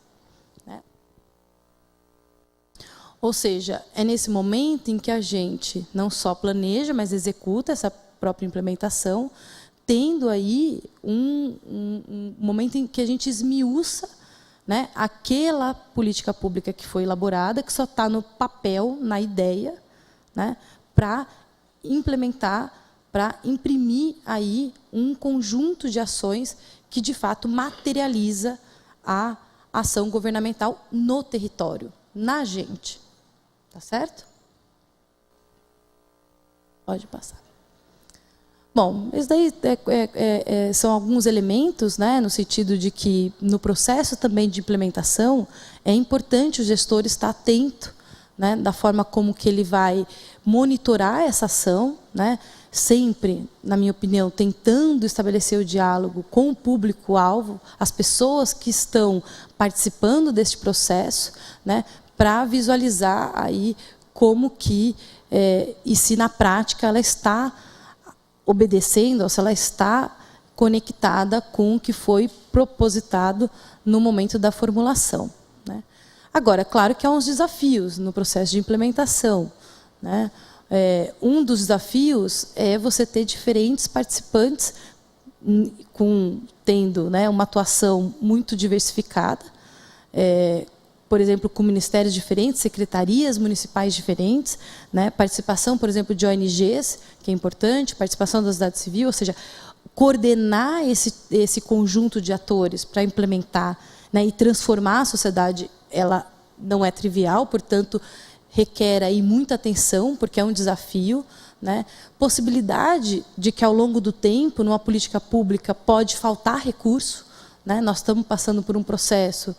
Ou seja, é nesse momento em que a gente não só planeja, mas executa essa própria implementação, tendo aí um momento em que a gente esmiuça, né, aquela política pública que foi elaborada, que só está no papel, na ideia, né, para implementar, para imprimir aí um conjunto de ações que, de fato, materializa a ação governamental no território, na gente. Tá certo? Pode passar. Bom, isso daí são alguns elementos, né, no sentido de que, no processo também de implementação, é importante o gestor estar atento, né, da forma como que ele vai monitorar essa ação, né, sempre, na minha opinião, tentando estabelecer o diálogo com o público-alvo, as pessoas que estão participando deste processo, né, para visualizar aí como que, e se na prática ela está obedecendo, ou se ela está conectada com o que foi propositado no momento da formulação, né? Agora, claro que há uns desafios no processo de implementação, né? Um dos desafios é você ter diferentes participantes tendo, né, uma atuação muito diversificada, por exemplo, com ministérios diferentes, secretarias municipais diferentes, né, participação, por exemplo, de ONGs, que é importante, participação da sociedade civil, ou seja, coordenar esse conjunto de atores para implementar, né, e transformar a sociedade, ela não é trivial, portanto, requer aí muita atenção, porque é um desafio, né? Possibilidade de que, ao longo do tempo, numa política pública, pode faltar recurso, né? Nós estamos passando por um processo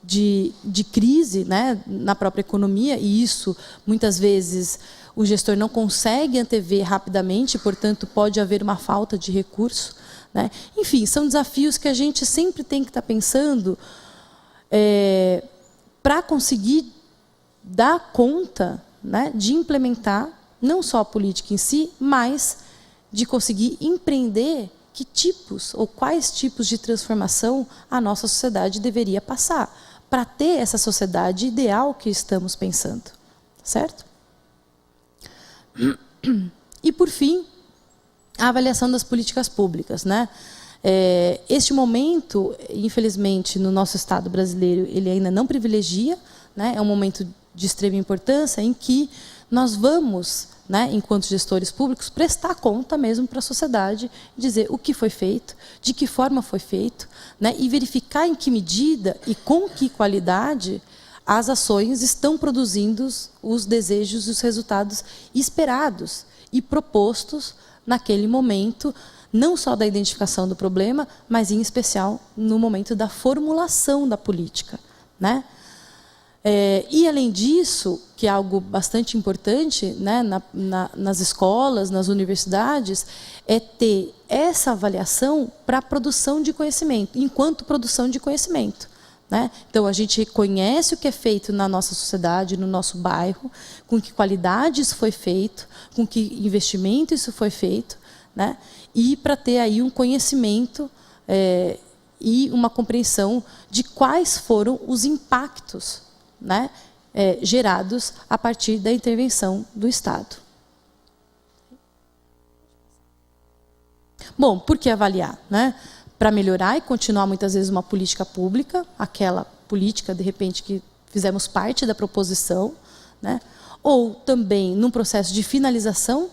de crise, né, na própria economia, e isso, muitas vezes, o gestor não consegue antever rapidamente, portanto, pode haver uma falta de recurso, né? Enfim, são desafios que a gente sempre tem que estar pensando para conseguir dar conta, né, de implementar não só a política em si, mas de conseguir empreender que tipos ou quais tipos de transformação a nossa sociedade deveria passar para ter essa sociedade ideal que estamos pensando, certo? E, por fim, a avaliação das políticas públicas, né? Este momento, infelizmente, no nosso Estado brasileiro, ele ainda não privilegia, né? É um momento de extrema importância em que nós vamos, né, enquanto gestores públicos, prestar conta mesmo para a sociedade, dizer o que foi feito, de que forma foi feito, né, e verificar em que medida e com que qualidade as ações estão produzindo os desejos e os resultados esperados e propostos naquele momento, não só da identificação do problema, mas, em especial, no momento da formulação da política, né? E, além disso, que é algo bastante importante, né, nas escolas, nas universidades, é ter essa avaliação para a produção de conhecimento, enquanto produção de conhecimento, né? Então, a gente reconhece o que é feito na nossa sociedade, no nosso bairro, com que qualidade isso foi feito, com que investimento isso foi feito, né? E para ter aí um conhecimento e uma compreensão de quais foram os impactos, né, gerados a partir da intervenção do Estado. Bom, por que avaliar, né? Para melhorar e continuar, muitas vezes, uma política pública, aquela política, de repente, que fizemos parte da proposição, né? Ou também num processo de finalização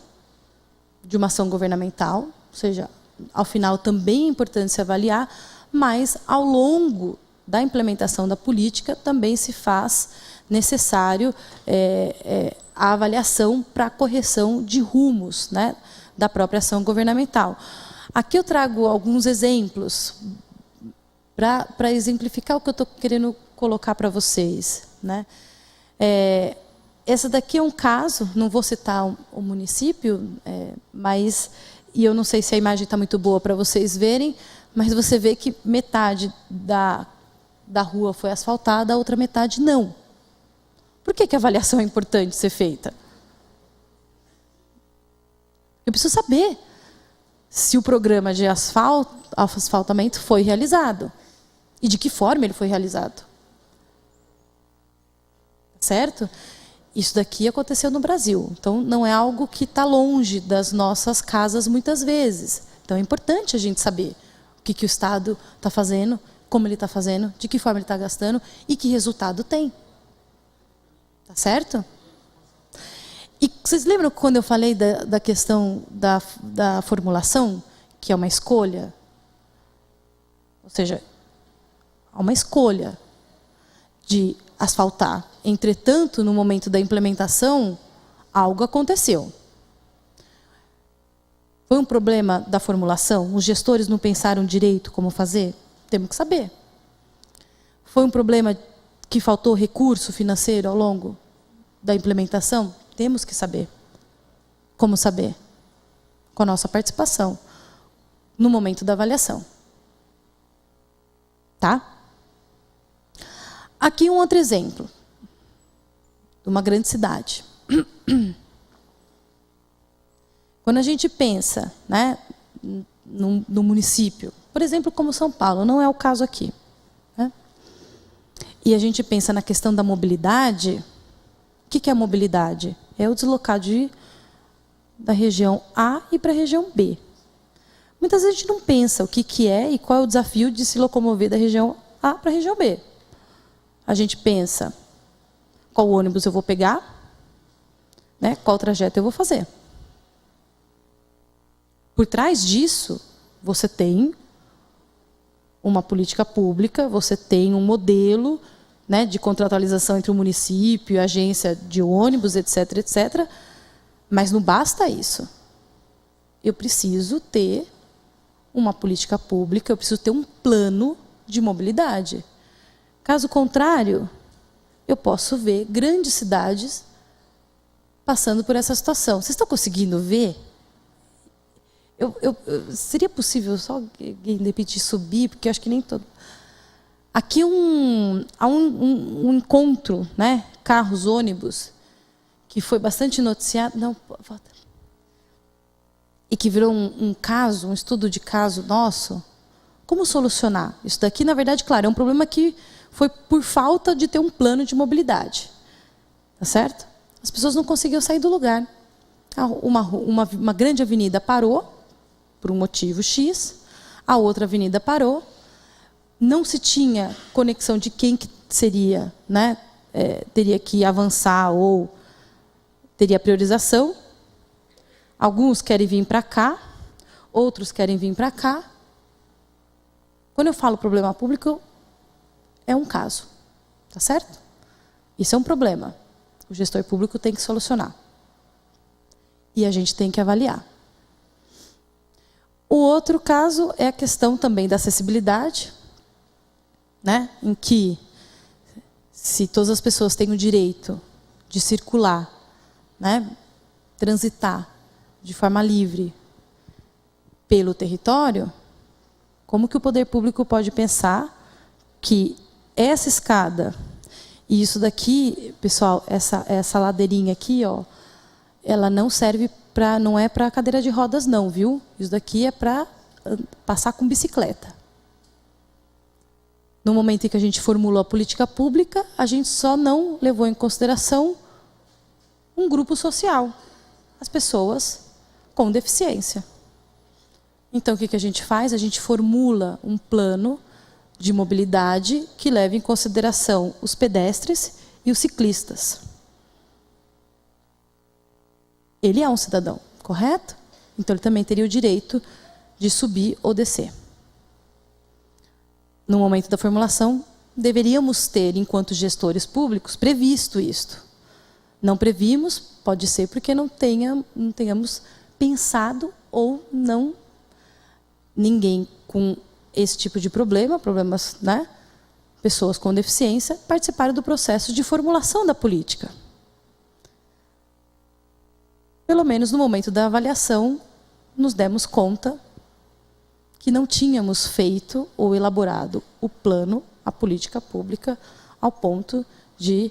de uma ação governamental, ou seja, ao final também é importante se avaliar, mas ao longo da implementação da política também se faz necessário a avaliação para a correção de rumos, né, da própria ação governamental. Aqui eu trago alguns exemplos para exemplificar o que eu estou querendo colocar para vocês, né? Essa daqui é um caso, não vou citar o município, mas, e eu não sei se a imagem está muito boa para vocês verem, mas você vê que metade da rua foi asfaltada, a outra metade não. Por que a avaliação é importante ser feita? Eu preciso saber se o programa de asfaltamento foi realizado e de que forma ele foi realizado. Certo? Isso daqui aconteceu no Brasil. Então, não é algo que está longe das nossas casas muitas vezes. Então, é importante a gente saber o que o Estado está fazendo, como ele está fazendo, de que forma ele está gastando e que resultado tem. Tá certo? E vocês lembram quando eu falei da questão da formulação, que é uma escolha? Ou seja, há uma escolha de asfaltar. Entretanto, no momento da implementação, algo aconteceu. Foi um problema da formulação? Os gestores não pensaram direito como fazer? Temos que saber. Foi um problema que faltou recurso financeiro ao longo da implementação? Temos que saber. Como saber? Com a nossa participação no momento da avaliação. Tá? Aqui um outro exemplo de uma grande cidade. Quando a gente pensa, né, no município, por exemplo, como São Paulo, não é o caso aqui, né? E a gente pensa na questão da mobilidade. O que é a mobilidade? É o deslocar da região A e para a região B. Muitas vezes a gente não pensa o que é e qual é o desafio de se locomover da região A para a região B. A gente pensa qual ônibus eu vou pegar, né, qual trajeto eu vou fazer. Por trás disso, você tem uma política pública, você tem um modelo, né, de contratualização entre o município e a agência de ônibus, etc., etc. Mas não basta isso. Eu preciso ter uma política pública, eu preciso ter um plano de mobilidade. Caso contrário, eu posso ver grandes cidades passando por essa situação. Vocês estão conseguindo ver? Seria possível só alguém de repente subir, porque eu acho que nem todo. Aqui há um encontro, né? Carros, ônibus, que foi bastante noticiado. Não, volta. E que virou um caso, um estudo de caso nosso. Como solucionar? Isso daqui, na verdade, claro, é um problema que foi por falta de ter um plano de mobilidade. Tá certo? As pessoas não conseguiam sair do lugar. Uma grande avenida parou, por um motivo X, a outra avenida parou, não se tinha conexão de quem que seria, né, teria que avançar ou teria priorização. Alguns querem vir para cá, outros querem vir para cá. Quando eu falo problema público, é um caso, tá certo? Isso é um problema. O gestor público tem que solucionar. E a gente tem que avaliar. O outro caso é a questão também da acessibilidade, né, em que, se todas as pessoas têm o direito de circular, né, transitar de forma livre pelo território, como que o poder público pode pensar que essa escada, e isso daqui, pessoal, essa ladeirinha aqui, ó, ela não serve não é para cadeira de rodas não, viu? Isso daqui é para passar com bicicleta. No momento em que a gente formulou a política pública, a gente só não levou em consideração um grupo social, as pessoas com deficiência. Então, o que a gente faz? A gente formula um plano de mobilidade que leve em consideração os pedestres e os ciclistas. Ele é um cidadão, correto? Então, ele também teria o direito de subir ou descer. No momento da formulação, deveríamos ter, enquanto gestores públicos, previsto isto. Não previmos, pode ser porque não tenhamos pensado ou não, ninguém com esse tipo de problemas, né? Pessoas com deficiência, participaram do processo de formulação da política. Pelo menos no momento da avaliação, nos demos conta que não tínhamos feito ou elaborado o plano, a política pública, ao ponto de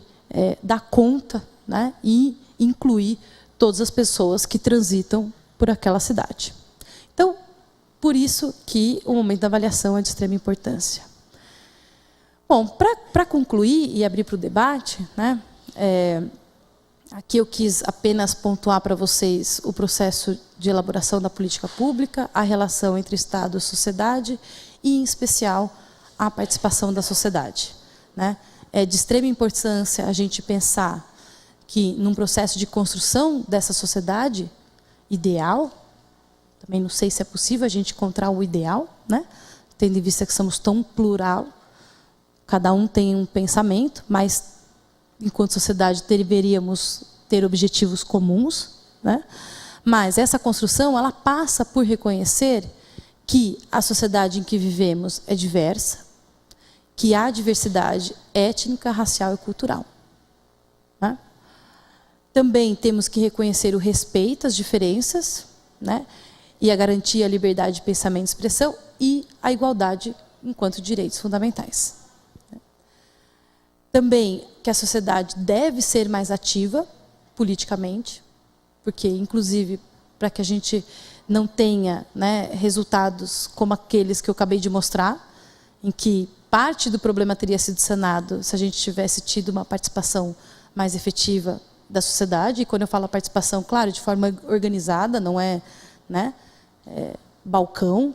dar conta, né, e incluir todas as pessoas que transitam por aquela cidade. Então, por isso que o momento da avaliação é de extrema importância. Bom, para concluir e abrir para o debate, né, aqui eu quis apenas pontuar para vocês o processo de elaboração da política pública, a relação entre Estado e sociedade e, em especial, a participação da sociedade, né? É de extrema importância a gente pensar que, num processo de construção dessa sociedade ideal, também não sei se é possível a gente encontrar o ideal, né? Tendo em vista que somos tão plural, cada um tem um pensamento, mas, enquanto sociedade, deveríamos ter objetivos comuns, né? Mas essa construção, ela passa por reconhecer que a sociedade em que vivemos é diversa, que há diversidade étnica, racial e cultural, né? Também temos que reconhecer o respeito às diferenças, né? E a garantia à liberdade de pensamento e expressão e a igualdade enquanto direitos fundamentais. Também que a sociedade deve ser mais ativa politicamente, porque, inclusive, para que a gente não tenha, né, resultados como aqueles que eu acabei de mostrar, em que parte do problema teria sido sanado se a gente tivesse tido uma participação mais efetiva da sociedade. E quando eu falo participação, claro, de forma organizada, não é, né, balcão,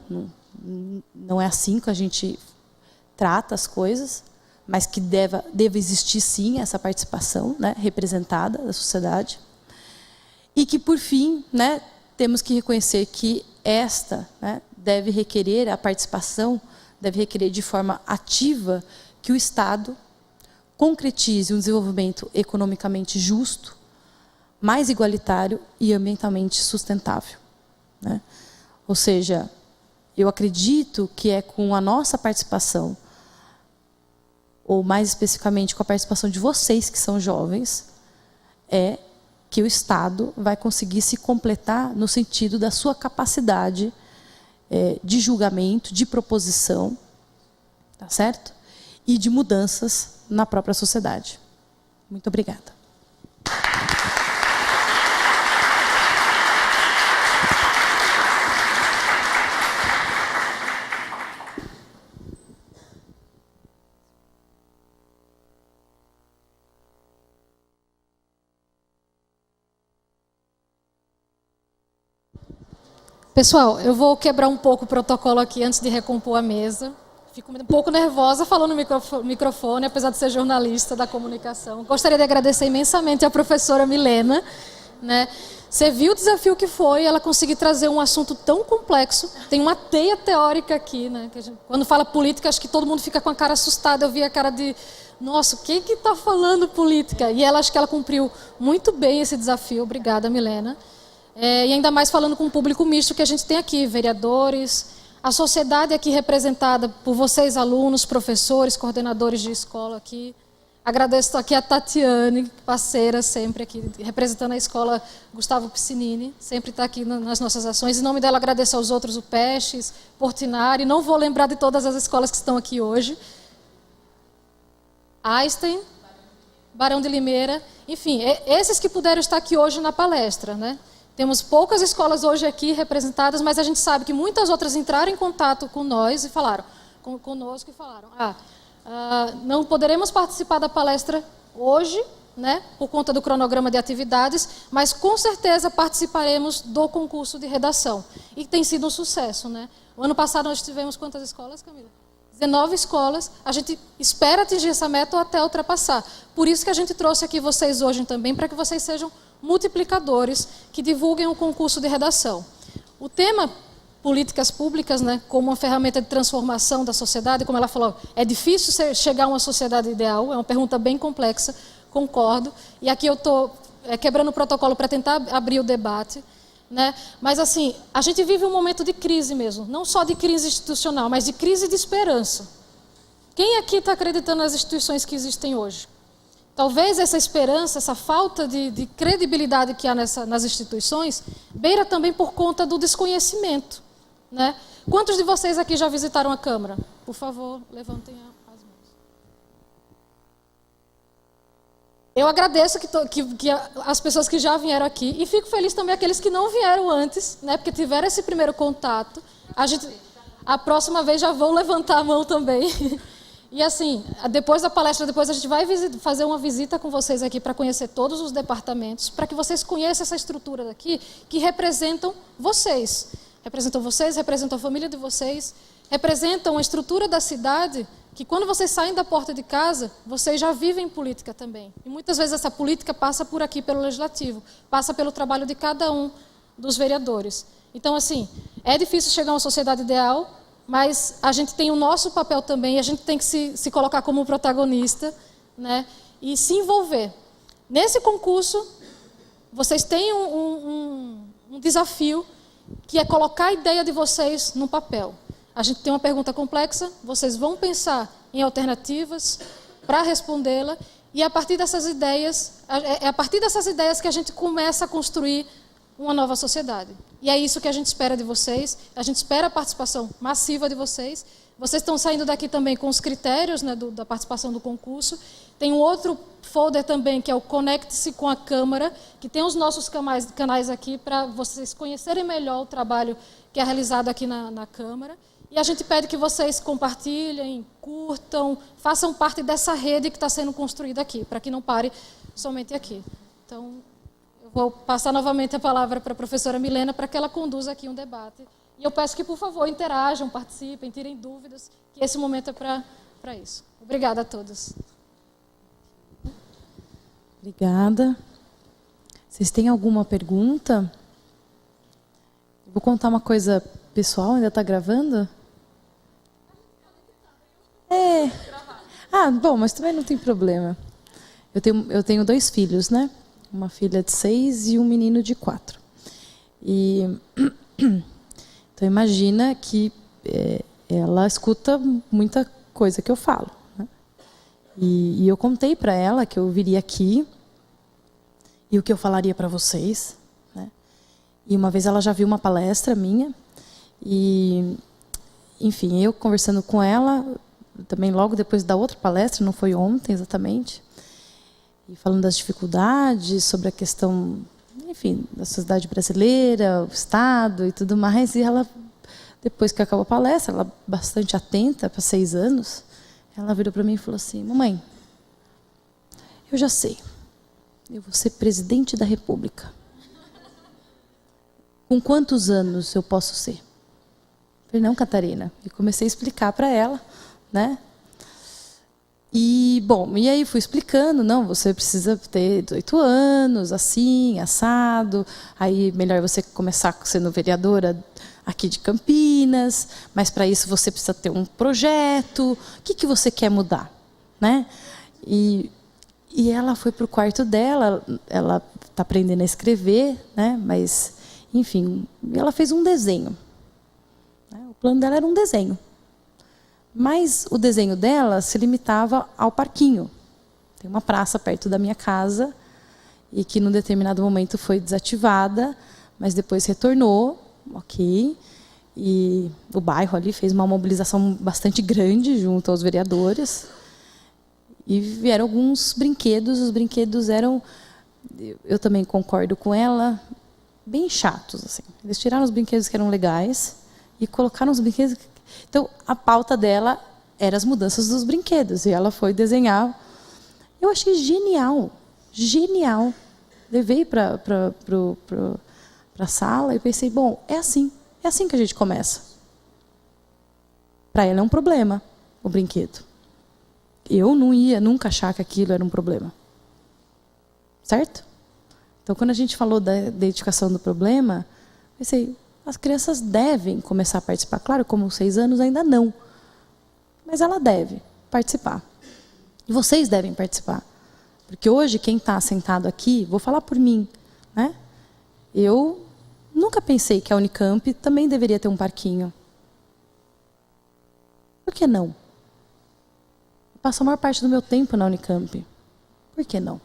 não é assim que a gente trata as coisas, mas que deva existir, sim, essa participação, né, representada da sociedade. E que, por fim, né, temos que reconhecer que esta, né, deve requerer, a participação deve requerer de forma ativa que o Estado concretize um desenvolvimento economicamente justo, mais igualitário e ambientalmente sustentável, né? Ou seja, eu acredito que é com a nossa participação, ou mais especificamente com a participação de vocês que são jovens, que o Estado vai conseguir se completar no sentido da sua capacidade de julgamento, de proposição, tá certo? E de mudanças na própria sociedade. Muito obrigada. Pessoal, eu vou quebrar um pouco o protocolo aqui antes de recompor a mesa. Fico um pouco nervosa falando no microfone, apesar de ser jornalista da comunicação. Gostaria de agradecer imensamente à professora Milena, né? Você viu o desafio que foi ela conseguir trazer um assunto tão complexo. Tem uma teia teórica aqui, né? Que quando fala política, acho que todo mundo fica com a cara assustada. Eu vi a cara de, nossa, quem que está falando política? E ela, acho que ela cumpriu muito bem esse desafio. Obrigada, Milena. E ainda mais falando com um público misto que a gente tem aqui, vereadores, a sociedade aqui representada por vocês, alunos, professores, coordenadores de escola aqui. Agradeço aqui a Tatiane, parceira sempre aqui, representando a escola Gustavo Piscinini, sempre está aqui nas nossas ações. Em nome dela, agradeço aos outros, o Pestes, Portinari, não vou lembrar de todas as escolas que estão aqui hoje. Einstein, Barão de Limeira, enfim, esses que puderam estar aqui hoje na palestra, né? Temos poucas escolas hoje aqui representadas, mas a gente sabe que muitas outras entraram em contato com nós e falaram, conosco e falaram, não poderemos participar da palestra hoje, né, por conta do cronograma de atividades, mas com certeza participaremos do concurso de redação. E tem sido um sucesso, né? O ano passado nós tivemos quantas escolas, Camila? 19 escolas, a gente espera atingir essa meta ou até ultrapassar. Por isso que a gente trouxe aqui vocês hoje também, para que vocês sejam multiplicadores que divulguem o concurso de redação. O tema políticas públicas, né, como uma ferramenta de transformação da sociedade, como ela falou, é difícil chegar a uma sociedade ideal, é uma pergunta bem complexa, concordo. E aqui eu estou quebrando o protocolo para tentar abrir o debate, né? Mas assim, a gente vive um momento de crise mesmo, não só de crise institucional, mas de crise de esperança. Quem aqui está acreditando nas instituições que existem hoje? Talvez essa esperança, essa falta de credibilidade que há nas instituições, beira também por conta do desconhecimento, né? Quantos de vocês aqui já visitaram a Câmara? Por favor, levantem as mãos. Eu agradeço que as pessoas que já vieram aqui, e fico feliz também aqueles que não vieram antes, né? Porque tiveram esse primeiro contato. A próxima vez já vou levantar a mão também. E assim, depois da palestra, depois a gente vai fazer uma visita com vocês aqui para conhecer todos os departamentos, para que vocês conheçam essa estrutura daqui, que representam vocês. Representam vocês, representam a família de vocês, representam a estrutura da cidade, que quando vocês saem da porta de casa, vocês já vivem política também. E muitas vezes essa política passa por aqui, pelo Legislativo, passa pelo trabalho de cada um dos vereadores. Então, assim, é difícil chegar a uma sociedade ideal, mas a gente tem o nosso papel também, e a gente tem que se colocar como protagonista, né, e se envolver. Nesse concurso, vocês têm um desafio, que é colocar a ideia de vocês no papel. A gente tem uma pergunta complexa, vocês vão pensar em alternativas para respondê-la, e a partir dessas ideias, é a partir dessas ideias que a gente começa a construir uma nova sociedade. E é isso que a gente espera de vocês, a gente espera a participação massiva de vocês. Vocês estão saindo daqui também com os critérios, né, da participação do concurso. Tem um outro folder também, que é o Conecte-se com a Câmara, que tem os nossos canais aqui para vocês conhecerem melhor o trabalho que é realizado aqui na Câmara. E a gente pede que vocês compartilhem, curtam, façam parte dessa rede que está sendo construída aqui, para que não pare somente aqui. Então, eu vou passar novamente a palavra para a professora Milena, para que ela conduza aqui um debate. E eu peço que, por favor, interajam, participem, tirem dúvidas, que esse momento é para isso. Obrigada a todos. Obrigada. Vocês têm alguma pergunta? Vou contar uma coisa pessoal, ainda está gravando? É. Ah, bom, mas também não tem problema. Eu tenho 2 filhos, né? Uma filha de 6 e um menino de 4. E então imagina que ela escuta muita coisa que eu falo, né? E eu contei para ela que eu viria aqui e o que eu falaria para vocês, né? E uma vez ela já viu uma palestra minha e, enfim, eu conversando com ela também logo depois da outra palestra, não foi ontem exatamente, e falando das dificuldades, sobre a questão, enfim, da sociedade brasileira, o Estado e tudo mais, e ela, depois que acabou a palestra, ela bastante atenta, para 6 anos, ela virou para mim e falou assim: mamãe, eu já sei, eu vou ser presidente da República. Com quantos anos eu posso ser? Eu falei: não, Catarina. E comecei a explicar para ela, né? E, bom, e aí fui explicando, não, você precisa ter 18 anos, assim, assado, aí melhor você começar sendo vereadora aqui de Campinas, mas para isso você precisa ter um projeto, o que você quer mudar, né? E ela foi para o quarto dela, ela está aprendendo a escrever, né? Mas, enfim, ela fez um desenho. O plano dela era um desenho. Mas o desenho dela se limitava ao parquinho. Tem uma praça perto da minha casa e que, num determinado momento, foi desativada, mas depois retornou, ok. E o bairro ali fez uma mobilização bastante grande junto aos vereadores. E vieram alguns brinquedos. Os brinquedos eram, eu também concordo com ela, bem chatos, assim. Eles tiraram os brinquedos que eram legais e colocaram os brinquedos. Então, a pauta dela era as mudanças dos brinquedos. E ela foi desenhar. Eu achei genial. Genial. Levei para a sala e pensei, bom, é assim que a gente começa. Para ela é um problema, o brinquedo. Eu não ia nunca achar que aquilo era um problema. Certo? Então, quando a gente falou da identificação do problema, pensei, as crianças devem começar a participar. Claro, como 6 anos ainda não. Mas ela deve participar. E vocês devem participar. Porque hoje, quem está sentado aqui, vou falar por mim, né? Eu nunca pensei que a Unicamp também deveria ter um parquinho. Por que não? Eu passo a maior parte do meu tempo na Unicamp. Por que não?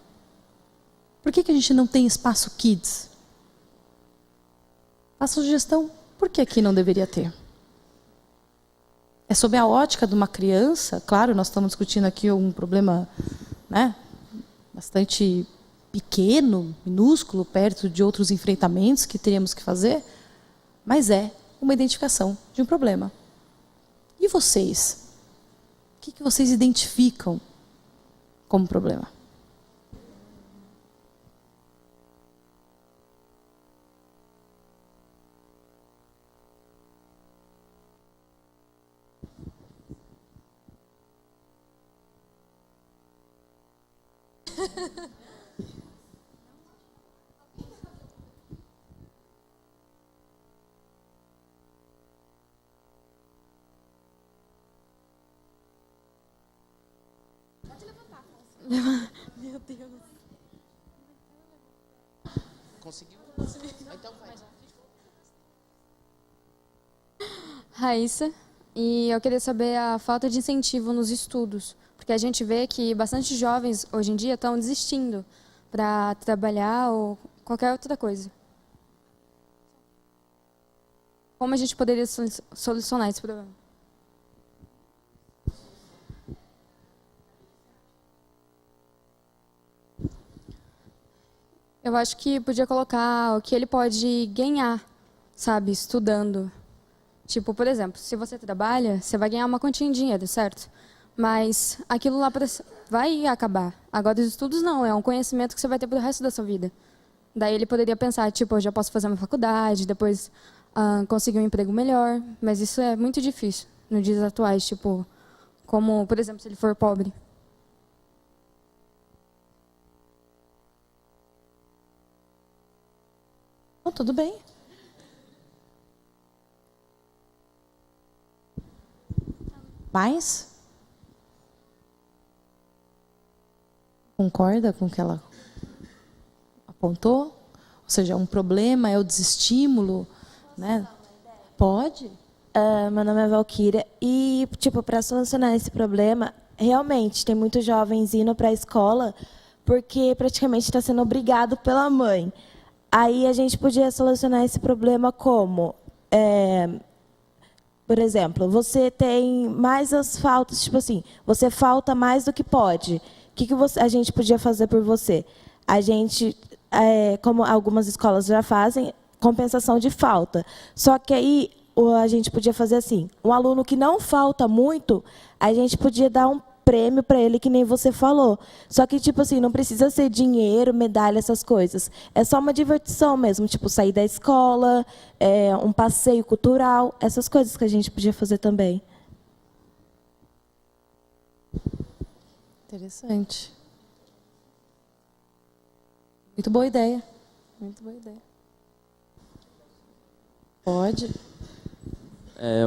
Por que a gente não tem espaço kids? A sugestão, por que aqui não deveria ter? É sob a ótica de uma criança, claro, nós estamos discutindo aqui um problema, né, bastante pequeno, minúsculo, perto de outros enfrentamentos que teríamos que fazer, mas é uma identificação de um problema. E vocês? O que vocês identificam como problema? Meu Deus. Conseguiu? Então vai. Raíssa, e eu queria saber a falta de incentivo nos estudos, porque a gente vê que bastante jovens hoje em dia estão desistindo para trabalhar ou qualquer outra coisa. Como a gente poderia solucionar esse problema? Eu acho que podia colocar o que ele pode ganhar, sabe, estudando. Tipo, por exemplo, se você trabalha, você vai ganhar uma quantia em dinheiro, certo? Mas aquilo lá vai acabar. Agora, os estudos não, é um conhecimento que você vai ter pro resto da sua vida. Daí ele poderia pensar, tipo, eu já posso fazer uma faculdade, depois conseguir um emprego melhor. Mas isso é muito difícil nos dias atuais, tipo, como, por exemplo, se ele for pobre. Não, tudo bem. Mais? Concorda com o que ela apontou? Ou seja, um problema é o desestímulo, né? Pode? Meu nome é Valquíria e, tipo, para solucionar esse problema, realmente tem muitos jovens indo para a escola porque praticamente está sendo obrigado pela mãe. Aí a gente podia solucionar esse problema como, por exemplo, você tem mais as faltas, tipo assim, você falta mais do que pode. O que a gente podia fazer por você? A gente, como algumas escolas já fazem, compensação de falta. Só que aí a gente podia fazer assim, um aluno que não falta muito, a gente podia dar um prêmio para ele, que nem você falou. Só que, tipo assim, não precisa ser dinheiro, medalha, essas coisas. É só uma diversão mesmo, tipo, sair da escola, um passeio cultural, essas coisas que a gente podia fazer também. Interessante. Muito boa ideia. Muito boa ideia. Pode.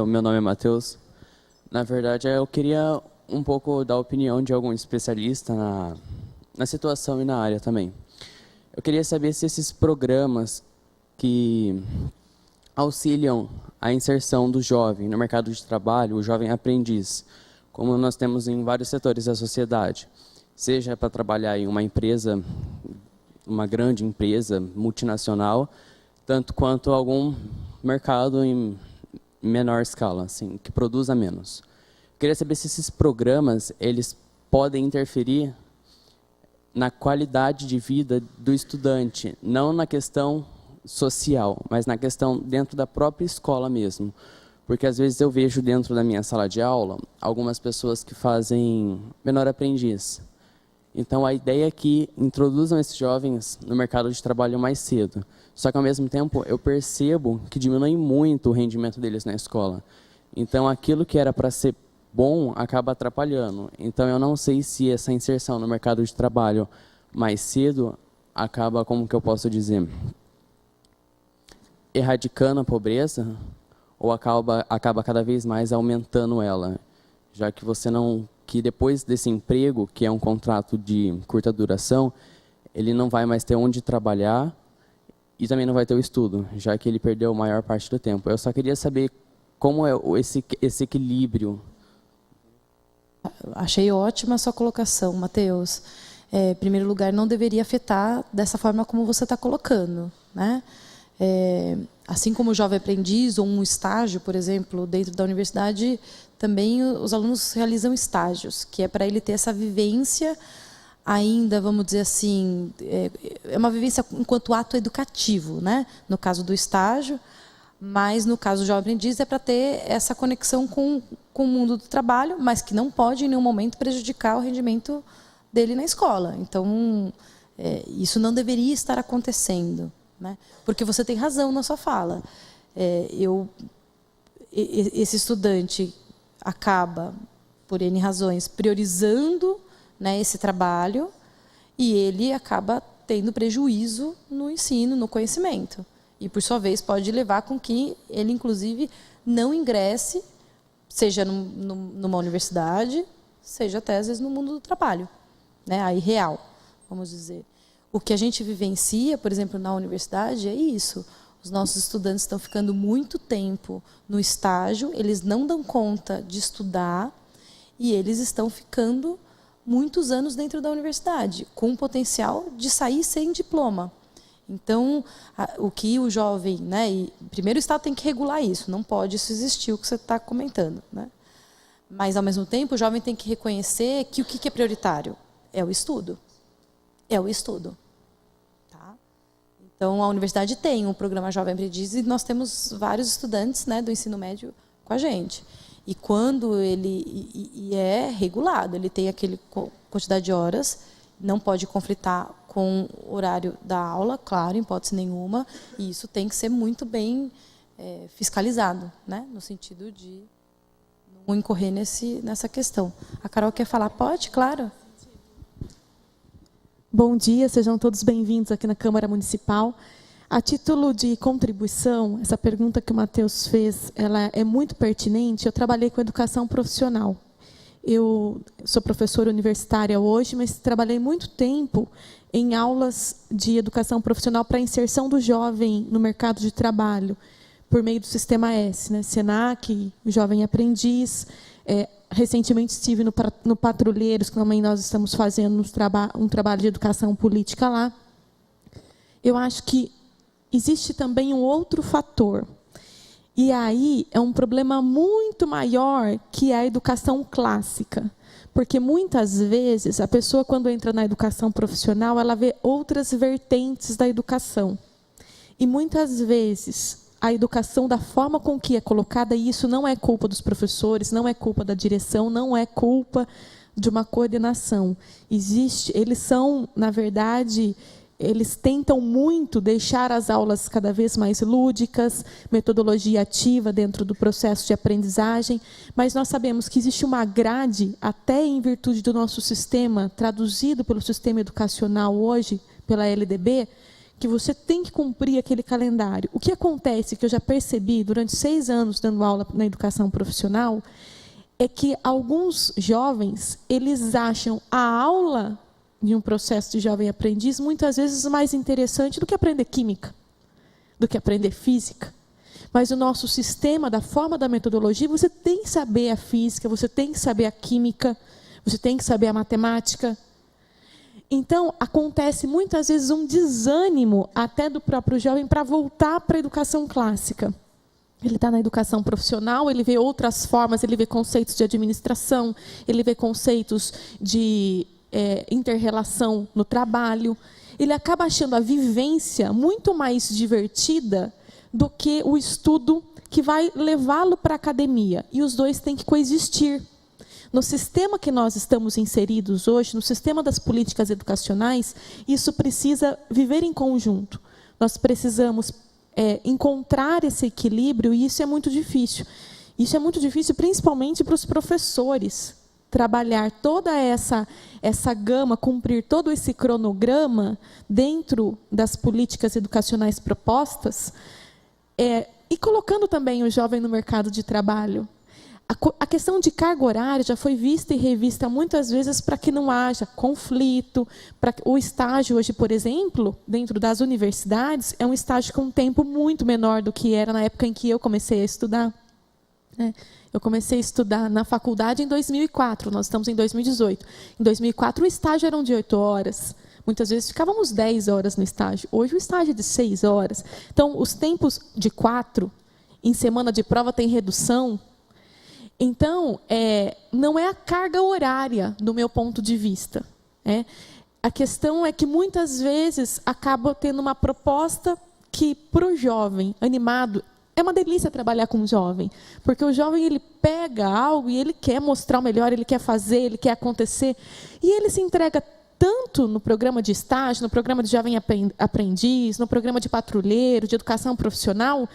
O meu nome é Matheus. Na verdade, eu queria um pouco da opinião de algum especialista na situação e na área também. Eu queria saber se esses programas que auxiliam a inserção do jovem no mercado de trabalho, o jovem aprendiz, como nós temos em vários setores da sociedade, seja para trabalhar em uma empresa, uma grande empresa multinacional, tanto quanto algum mercado em menor escala, assim, que produza menos. Queria saber se esses programas eles podem interferir na qualidade de vida do estudante, não na questão social, mas na questão dentro da própria escola mesmo. Porque às vezes eu vejo dentro da minha sala de aula algumas pessoas que fazem menor aprendiz. Então a ideia é que introduzam esses jovens no mercado de trabalho mais cedo. Só que ao mesmo tempo eu percebo que diminui muito o rendimento deles na escola. Então aquilo que era para ser bom acaba atrapalhando. Então eu não sei se essa inserção no mercado de trabalho mais cedo acaba, como que eu posso dizer, erradicando a pobreza ou acaba cada vez mais aumentando ela, já que que depois desse emprego, que é um contrato de curta duração, ele não vai mais ter onde trabalhar e também não vai ter o estudo, já que ele perdeu a maior parte do tempo. Eu só queria saber como é esse equilíbrio. Achei ótima a sua colocação, Matheus. Em primeiro lugar, não deveria afetar dessa forma como você está colocando, né? Assim como o jovem aprendiz ou um estágio, por exemplo, dentro da universidade, também os alunos realizam estágios, que é para ele ter essa vivência ainda, vamos dizer assim, é uma vivência enquanto ato educativo, né? No caso do estágio, mas no caso do jovem aprendiz é para ter essa conexão com o mundo do trabalho, mas que não pode em nenhum momento prejudicar o rendimento dele na escola. Então, isso não deveria estar acontecendo, né? Porque você tem razão na sua fala. Esse estudante acaba, por N razões, priorizando, né, esse trabalho e ele acaba tendo prejuízo no ensino, no conhecimento. E, por sua vez, pode levar com que ele, inclusive, não ingresse, seja numa universidade, seja até, às vezes, no mundo do trabalho, né? Aí, real, vamos dizer. O que a gente vivencia, por exemplo, na universidade, é isso. Os nossos estudantes estão ficando muito tempo no estágio, eles não dão conta de estudar e eles estão ficando muitos anos dentro da universidade, com o potencial de sair sem diploma. Então, o que o jovem, né, primeiro o Estado tem que regular isso, não pode isso existir, o que você está comentando, né? Mas, ao mesmo tempo, o jovem tem que reconhecer que o que é prioritário? É o estudo. É o estudo. Então, a universidade tem um programa Jovem Aprendiz e nós temos vários estudantes, né, do ensino médio com a gente. E quando ele é regulado, ele tem aquele quantidade de horas, não pode conflitar com o horário da aula, claro, em hipótese nenhuma, e isso tem que ser muito bem fiscalizado, né, no sentido de não incorrer nessa questão. A Carol quer falar? Pode, claro. Bom dia, sejam todos bem-vindos aqui na Câmara Municipal. A título de contribuição, essa pergunta que o Matheus fez, ela é muito pertinente. Eu trabalhei com educação profissional. Eu sou professora universitária hoje, mas trabalhei muito tempo em aulas de educação profissional para a inserção do jovem no mercado de trabalho, por meio do Sistema S, né? Senac, Jovem Aprendiz. Recentemente estive no Patrulheiros, que também nós estamos fazendo um trabalho de educação política lá. Eu acho que existe também um outro fator. E aí é um problema muito maior que a educação clássica. Porque muitas vezes a pessoa, quando entra na educação profissional, ela vê outras vertentes da educação. E muitas vezes a educação, da forma com que é colocada, e isso não é culpa dos professores, não é culpa da direção, não é culpa de uma coordenação. Eles são, na verdade, eles tentam muito deixar as aulas cada vez mais lúdicas, metodologia ativa dentro do processo de aprendizagem, mas nós sabemos que existe uma grade, até em virtude do nosso sistema, traduzido pelo sistema educacional hoje, pela LDB, que você tem que cumprir aquele calendário. O que acontece, que eu já percebi durante 6 anos dando aula na educação profissional, é que alguns jovens, eles acham a aula de um processo de jovem aprendiz muitas vezes mais interessante do que aprender química, do que aprender física. Mas o nosso sistema, da forma da metodologia, você tem que saber a física, você tem que saber a química, você tem que saber a matemática. Então, acontece muitas vezes um desânimo até do próprio jovem para voltar para a educação clássica. Ele está na educação profissional, ele vê outras formas, ele vê conceitos de administração, ele vê conceitos de inter-relação no trabalho. Ele acaba achando a vivência muito mais divertida do que o estudo que vai levá-lo para a academia. E os dois têm que coexistir. No sistema que nós estamos inseridos hoje, no sistema das políticas educacionais, isso precisa viver em conjunto. Nós precisamos encontrar esse equilíbrio, e isso é muito difícil. Isso é muito difícil principalmente para os professores. Trabalhar toda essa gama, cumprir todo esse cronograma dentro das políticas educacionais propostas, e colocando também o jovem no mercado de trabalho. A questão de carga horária já foi vista e revista muitas vezes para que não haja conflito. O estágio hoje, por exemplo, dentro das universidades, é um estágio com um tempo muito menor do que era na época em que eu comecei a estudar. Eu comecei a estudar na faculdade em 2004, nós estamos em 2018. Em 2004, o estágio eram de 8 horas. Muitas vezes ficávamos 10 horas no estágio. Hoje o estágio é de 6 horas. Então, os tempos de 4, em semana de prova tem redução. Então, não é a carga horária, do meu ponto de vista. A questão é que, muitas vezes, acaba tendo uma proposta que, para o jovem animado, é uma delícia trabalhar com o jovem, porque o jovem ele pega algo e ele quer mostrar o melhor, ele quer fazer, ele quer acontecer, e ele se entrega tanto no programa de estágio, no programa de jovem aprendiz, no programa de patrulheiro, de educação profissional,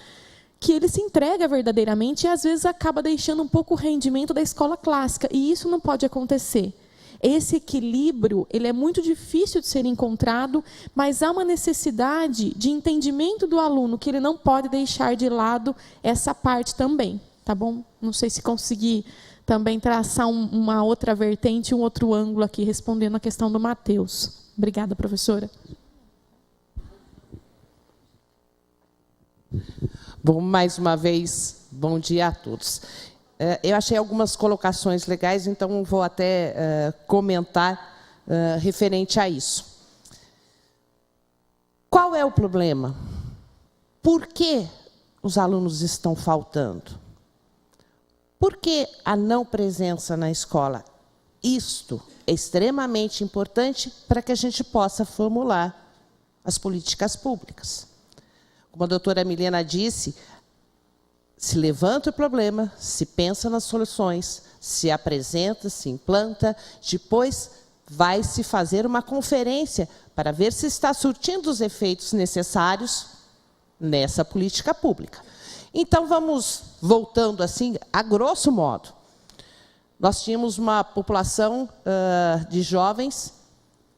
que ele se entrega verdadeiramente e, às vezes, acaba deixando um pouco o rendimento da escola clássica. E isso não pode acontecer. Esse equilíbrio, ele é muito difícil de ser encontrado, mas há uma necessidade de entendimento do aluno, que ele não pode deixar de lado essa parte também, tá bom? Não sei se consegui também traçar uma outra vertente, um outro ângulo aqui, respondendo a questão do Matheus. Obrigada, professora. Bom, mais uma vez, bom dia a todos. Eu achei algumas colocações legais, então vou até comentar referente a isso. Qual é o problema? Por que os alunos estão faltando? Por que a não presença na escola? Isto é extremamente importante para que a gente possa formular as políticas públicas. Como a doutora Milena disse, se levanta o problema, se pensa nas soluções, se apresenta, se implanta, depois vai se fazer uma conferência para ver se está surtindo os efeitos necessários nessa política pública. Então, vamos voltando assim, a grosso modo. Nós tínhamos uma população de jovens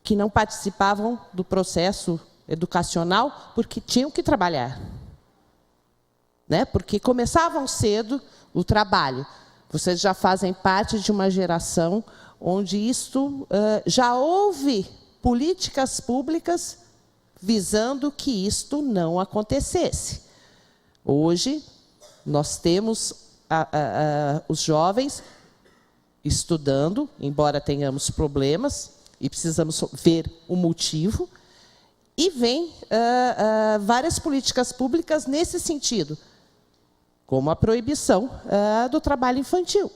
que não participavam do processo educacional porque tinham que trabalhar. Né? Porque começavam cedo o trabalho. Vocês já fazem parte de uma geração onde isto já houve políticas públicas visando que isto não acontecesse. Hoje, nós temos os jovens estudando, embora tenhamos problemas, e precisamos ver o motivo, e vem várias políticas públicas nesse sentido, como a proibição do trabalho infantil,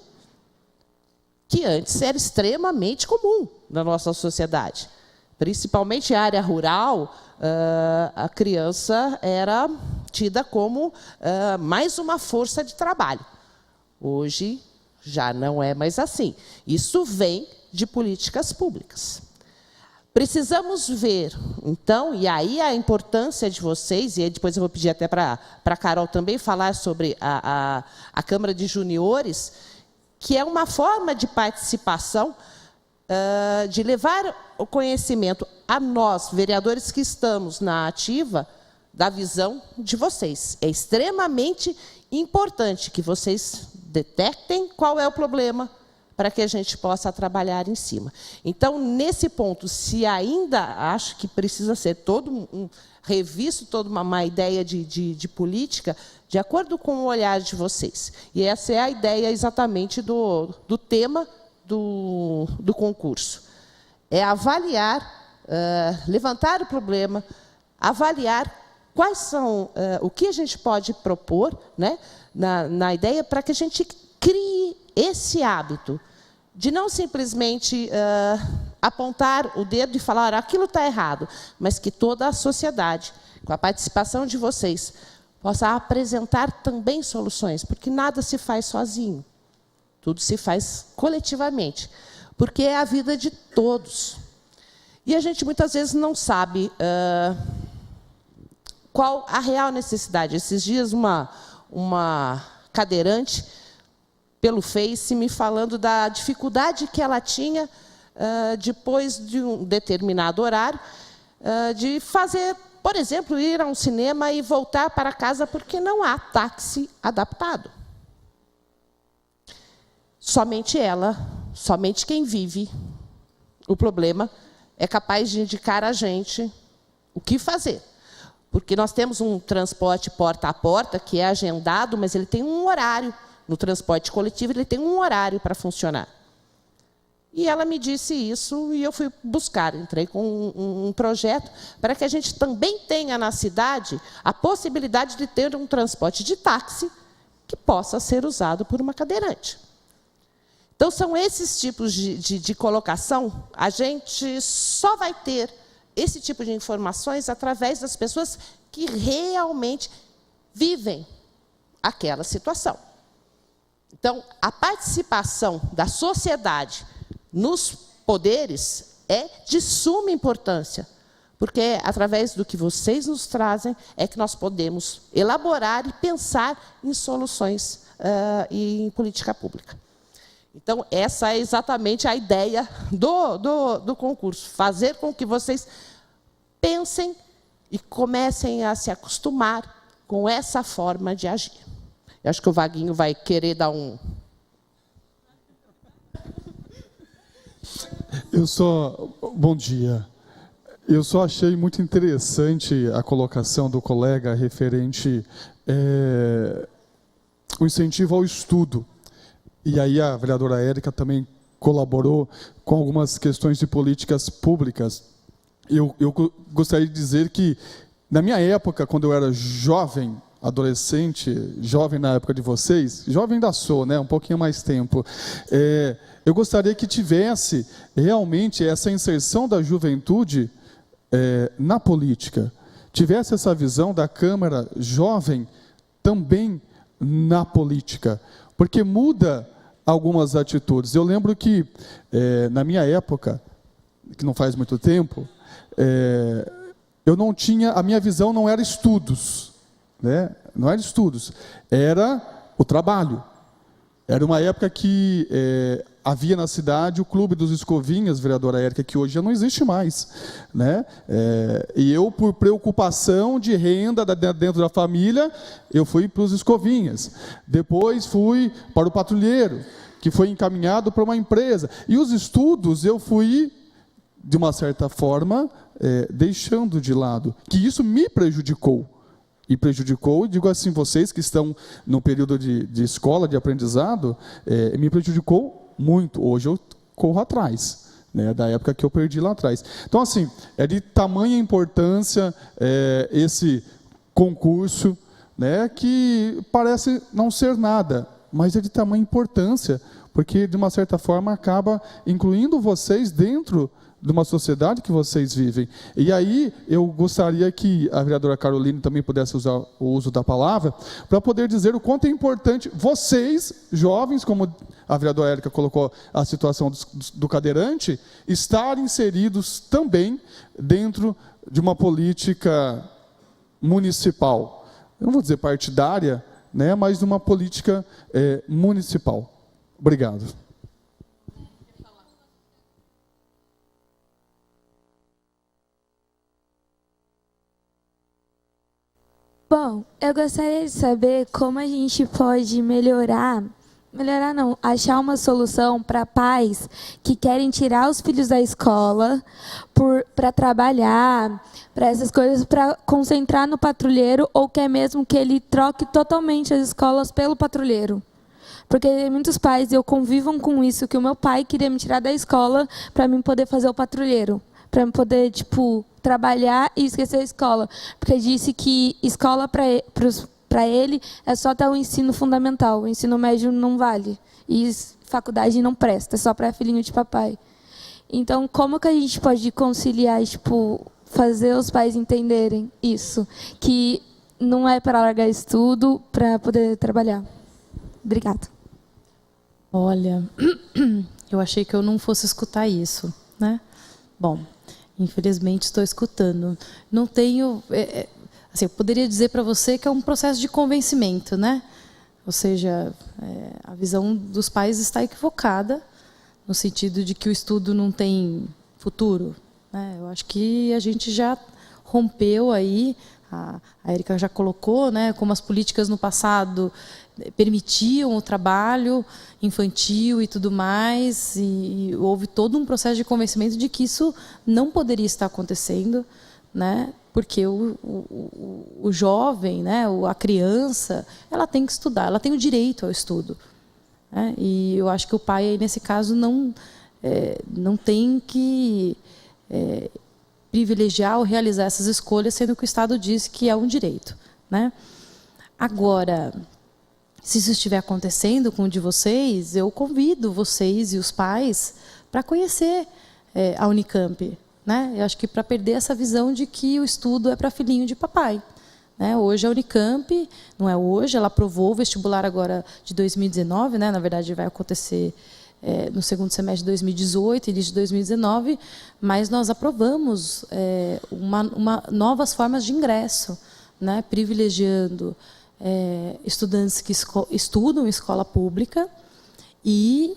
que antes era extremamente comum na nossa sociedade. Principalmente em área rural, a criança era tida como mais uma força de trabalho. Hoje, já não é mais assim. Isso vem de políticas públicas. Precisamos ver, então, e aí a importância de vocês, e aí depois eu vou pedir até para a Carol também falar sobre a Câmara de Juniores, que é uma forma de participação, de levar o conhecimento a nós, vereadores que estamos na ativa, da visão de vocês. É extremamente importante que vocês detectem qual é o problema, para que a gente possa trabalhar em cima. Então, nesse ponto, se ainda acho que precisa ser revisto toda uma ideia de política, de acordo com o olhar de vocês. E essa é a ideia exatamente do tema do concurso. É avaliar, levantar o problema, avaliar quais são, o que a gente pode propor, né, na ideia para que a gente crie esse hábito de não simplesmente apontar o dedo e falar aquilo está errado, mas que toda a sociedade, com a participação de vocês, possa apresentar também soluções, porque nada se faz sozinho, tudo se faz coletivamente, porque é a vida de todos. E a gente muitas vezes não sabe qual a real necessidade. Esses dias uma cadeirante pelo Face, me falando da dificuldade que ela tinha, depois de um determinado horário, de fazer, por exemplo, ir a um cinema e voltar para casa porque não há táxi adaptado. Somente ela, somente quem vive o problema, é capaz de indicar a gente o que fazer. Porque nós temos um transporte porta a porta, que é agendado, mas ele tem um horário. No transporte coletivo, ele tem um horário para funcionar. E ela me disse isso e eu fui buscar, entrei com um projeto para que a gente também tenha na cidade a possibilidade de ter um transporte de táxi que possa ser usado por uma cadeirante. Então, são esses tipos de colocação, a gente só vai ter esse tipo de informações através das pessoas que realmente vivem aquela situação. Então, a participação da sociedade nos poderes é de suma importância, porque é através do que vocês nos trazem é que nós podemos elaborar e pensar em soluções e em política pública. Então, essa é exatamente a ideia do concurso, fazer com que vocês pensem e comecem a se acostumar com essa forma de agir. Eu acho que o Vaguinho vai querer dar um... Bom dia. Eu só achei muito interessante a colocação do colega referente o incentivo ao estudo. E aí a vereadora Érica também colaborou com algumas questões de políticas públicas. Eu gostaria de dizer que, na minha época, quando eu era jovem, adolescente, jovem na época de vocês, jovem ainda sou, né, um pouquinho mais tempo, eu gostaria que tivesse realmente essa inserção da juventude na política, tivesse essa visão da Câmara jovem também na política, porque muda algumas atitudes. Eu lembro que, na minha época, que não faz muito tempo, eu não tinha, a minha visão não era estudos, né? Não era estudos, era o trabalho. Era uma época que havia na cidade o Clube dos Escovinhas, vereadora Érica, que hoje já não existe mais, né? E eu, por preocupação de renda dentro da família, eu fui para os Escovinhas. Depois fui para o Patrulheiro, que foi encaminhado para uma empresa. E os estudos eu fui, de uma certa forma, deixando de lado, que isso me prejudicou. E prejudicou, digo assim, vocês que estão no período de escola, de aprendizado, me prejudicou muito. Hoje eu corro atrás, né, da época que eu perdi lá atrás. Então, assim, é de tamanha importância esse concurso, né, que parece não ser nada, mas é de tamanha importância, porque, de uma certa forma, acaba incluindo vocês dentro de uma sociedade que vocês vivem. E aí, eu gostaria que a vereadora Caroline também pudesse usar o uso da palavra, para poder dizer o quanto é importante vocês, jovens, como a vereadora Érica colocou a situação do cadeirante, estar inseridos também dentro de uma política municipal. Eu não vou dizer partidária, né, mas de uma política municipal. Obrigado. Bom, eu gostaria de saber como a gente pode achar uma solução para pais que querem tirar os filhos da escola para trabalhar, para essas coisas, para concentrar no patrulheiro, ou quer mesmo que ele troque totalmente as escolas pelo patrulheiro. Porque muitos pais, eu convivo com isso, que o meu pai queria me tirar da escola para mim poder fazer o patrulheiro, para poder, trabalhar e esquecer a escola. Porque disse que escola para ele é só até o ensino fundamental, o ensino médio não vale. E faculdade não presta, é só para filhinho de papai. Então, como que a gente pode conciliar, fazer os pais entenderem isso? Que não é para largar estudo, para poder trabalhar. Obrigada. Olha, eu achei que eu não fosse escutar isso, né? Bom, infelizmente estou escutando. Não tenho... assim, eu poderia dizer para você que é um processo de convencimento, né? Ou seja, a visão dos pais está equivocada, no sentido de que o estudo não tem futuro, né? Eu acho que a gente já rompeu aí, a Érica já colocou, né, como as políticas no passado permitiam o trabalho infantil e tudo mais, e houve todo um processo de convencimento de que isso não poderia estar acontecendo, né? Porque o jovem, né, a criança, ela tem que estudar, ela tem o direito ao estudo, né? E eu acho que o pai, aí, nesse caso, não tem que privilegiar ou realizar essas escolhas, sendo que o Estado diz que é um direito, né? Agora, se isso estiver acontecendo com o de vocês, eu convido vocês e os pais para conhecer a Unicamp, né? Eu acho que para perder essa visão de que o estudo é para filhinho de papai, né? Hoje a Unicamp, não é hoje, ela aprovou o vestibular agora de 2019, né? Na verdade vai acontecer no segundo semestre de 2018, início de 2019, mas nós aprovamos novas formas de ingresso, né? Privilegiando estudantes que estudam em escola pública e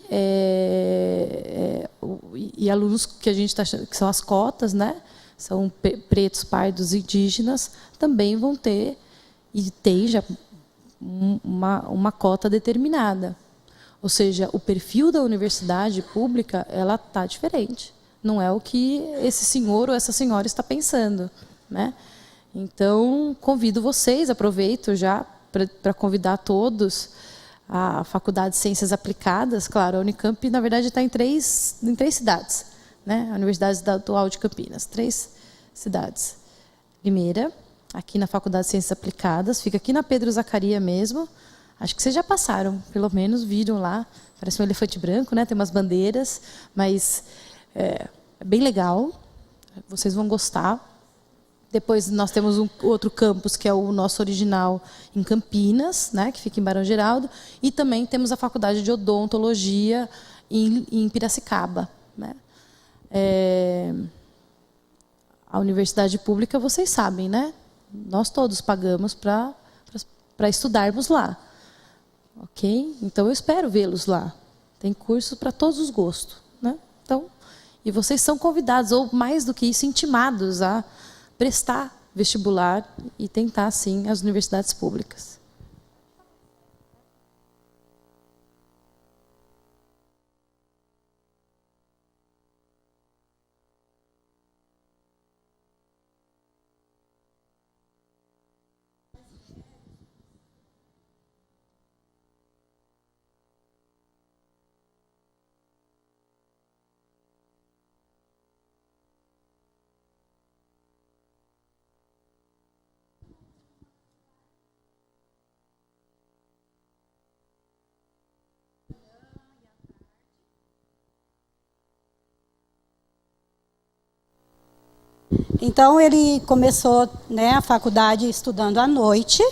alunos que a gente está achando que são as cotas, né? São pretos, pardos, indígenas, também vão ter, e tem já uma cota determinada. Ou seja, o perfil da universidade pública ela está diferente. Não é o que esse senhor ou essa senhora está pensando, né? Então, convido vocês, aproveito já para convidar todos a Faculdade de Ciências Aplicadas. Claro, a Unicamp, na verdade, está em três cidades, né? A Universidade Estadual de Campinas, 3 cidades. Limeira, aqui na Faculdade de Ciências Aplicadas, fica aqui na Pedro Zacaria mesmo. Acho que vocês já passaram, pelo menos viram lá. Parece um elefante branco, né? Tem umas bandeiras, mas é bem legal. Vocês vão gostar. Depois nós temos outro campus, que é o nosso original, em Campinas, né, que fica em Barão Geraldo. E também temos a Faculdade de Odontologia em Piracicaba, né? A universidade pública, vocês sabem, né? Nós todos pagamos para estudarmos lá. Ok? Então, eu espero vê-los lá. Tem curso para todos os gostos, né? Então, e vocês são convidados, ou mais do que isso, intimados a prestar vestibular e tentar, sim, as universidades públicas. Então, ele começou, né, a faculdade estudando à noite,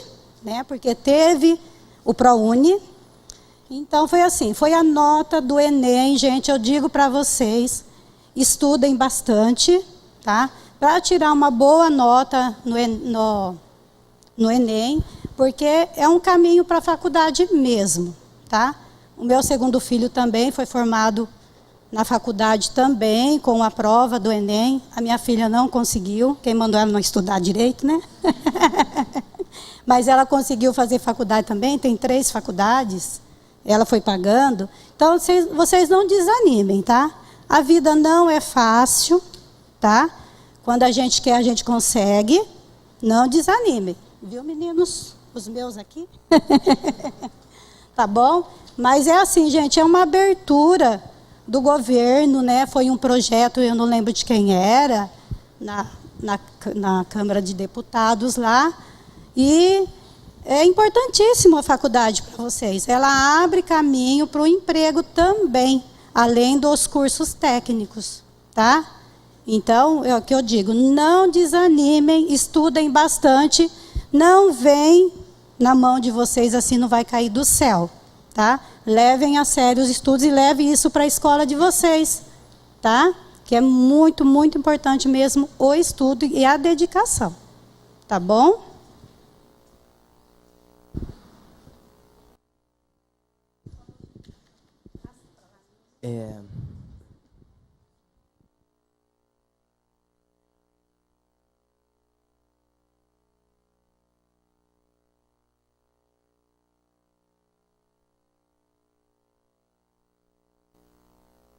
né, porque teve o ProUni. Então, foi assim, foi a nota do Enem, gente, eu digo para vocês, estudem bastante, tá? Para tirar uma boa nota no Enem, porque é um caminho para a faculdade mesmo, tá? O meu segundo filho também foi formado na faculdade também, com a prova do Enem. A minha filha não conseguiu, quem mandou ela não estudar direito, né? Mas ela conseguiu fazer faculdade também, tem 3 faculdades, ela foi pagando. Então, vocês não desanimem, tá? A vida não é fácil, tá? Quando a gente quer, a gente consegue. Não desanimem. Viu, meninos? Os meus aqui? Tá bom? Mas é assim, gente, é uma abertura do governo, né? Foi um projeto, eu não lembro de quem era, na Câmara de Deputados lá. E é importantíssimo a faculdade para vocês. Ela abre caminho para o emprego também, além dos cursos técnicos, tá? Então, é o que eu digo, não desanimem, estudem bastante, não vem na mão de vocês assim, não vai cair do céu, tá? Levem a sério os estudos e levem isso para a escola de vocês, tá? Que é muito, muito importante mesmo o estudo e a dedicação, tá bom?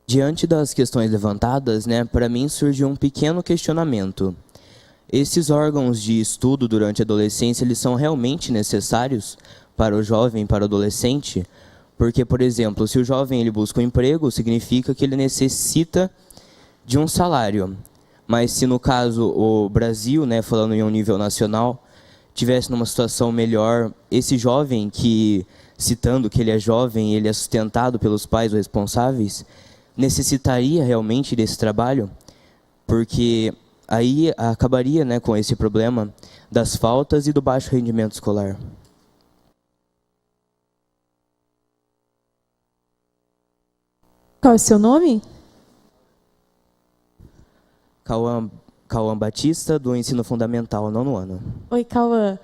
Diante das questões levantadas, né, para mim surgiu um pequeno questionamento. Esses órgãos de estudo durante a adolescência, eles são realmente necessários para o jovem, para o adolescente? Porque, por exemplo, se o jovem ele busca um emprego, significa que ele necessita de um salário. Mas se no caso o Brasil, né, falando em um nível nacional, tivesse numa situação melhor, esse jovem que, citando que ele é jovem, ele é sustentado pelos pais ou responsáveis, necessitaria realmente desse trabalho? Porque aí acabaria, né, com esse problema das faltas e do baixo rendimento escolar. Qual é o seu nome? Cauã Batista, do Ensino Fundamental, 9º ano. Oi, Cauã.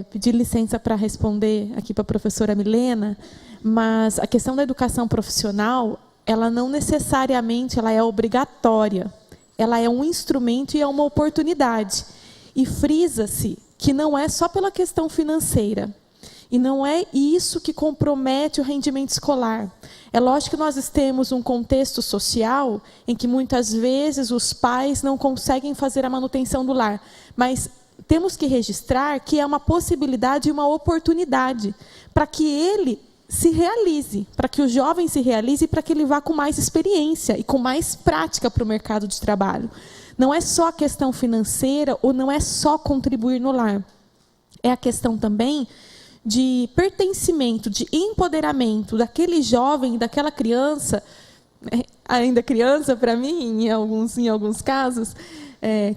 pedir licença para responder aqui para a professora Milena, mas a questão da educação profissional, ela não necessariamente ela é obrigatória. Ela é um instrumento e é uma oportunidade. E frisa-se que não é só pela questão financeira. E não é isso que compromete o rendimento escolar. É lógico que nós temos um contexto social em que muitas vezes os pais não conseguem fazer a manutenção do lar, mas temos que registrar que é uma possibilidade e uma oportunidade para que ele se realize, para que o jovem se realize e para que ele vá com mais experiência e com mais prática para o mercado de trabalho. Não é só a questão financeira ou não é só contribuir no lar. É a questão também de pertencimento, de empoderamento daquele jovem, daquela criança, ainda criança para mim, em alguns casos,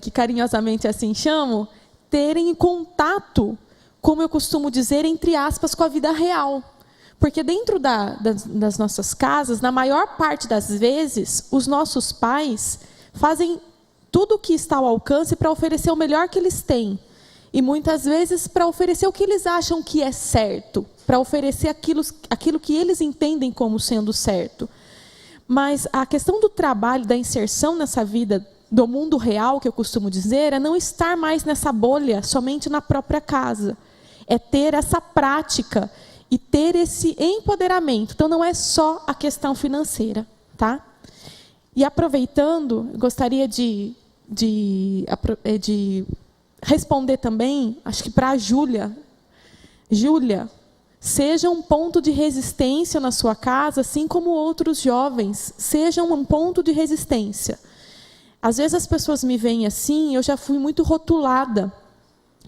que carinhosamente assim chamo, terem contato, como eu costumo dizer, entre aspas, com a vida real. Porque dentro das nossas casas, na maior parte das vezes, os nossos pais fazem tudo o que está ao alcance para oferecer o melhor que eles têm. E muitas vezes para oferecer o que eles acham que é certo, para oferecer aquilo que eles entendem como sendo certo. Mas a questão do trabalho, da inserção nessa vida do mundo real, que eu costumo dizer, é não estar mais nessa bolha somente na própria casa. É ter essa prática e ter esse empoderamento. Então, não é só a questão financeira. Tá? E aproveitando, eu gostaria de responder também, acho que para a Júlia. Júlia, seja um ponto de resistência na sua casa, assim como outros jovens, sejam um ponto de resistência. Às vezes as pessoas me veem assim, eu já fui muito rotulada.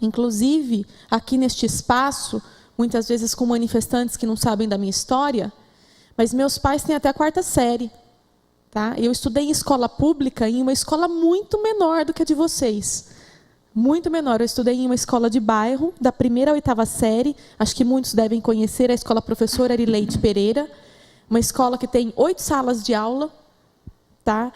Inclusive, aqui neste espaço, muitas vezes com manifestantes que não sabem da minha história, mas meus pais têm até a 4ª série. Tá? Eu estudei em escola pública, em uma escola muito menor do que a de vocês. Muito menor. Eu estudei em uma escola de bairro, da 1ª à 8ª série. Acho que muitos devem conhecer a escola Professor Arileide Pereira. Uma escola que tem 8 salas de aula. Tá?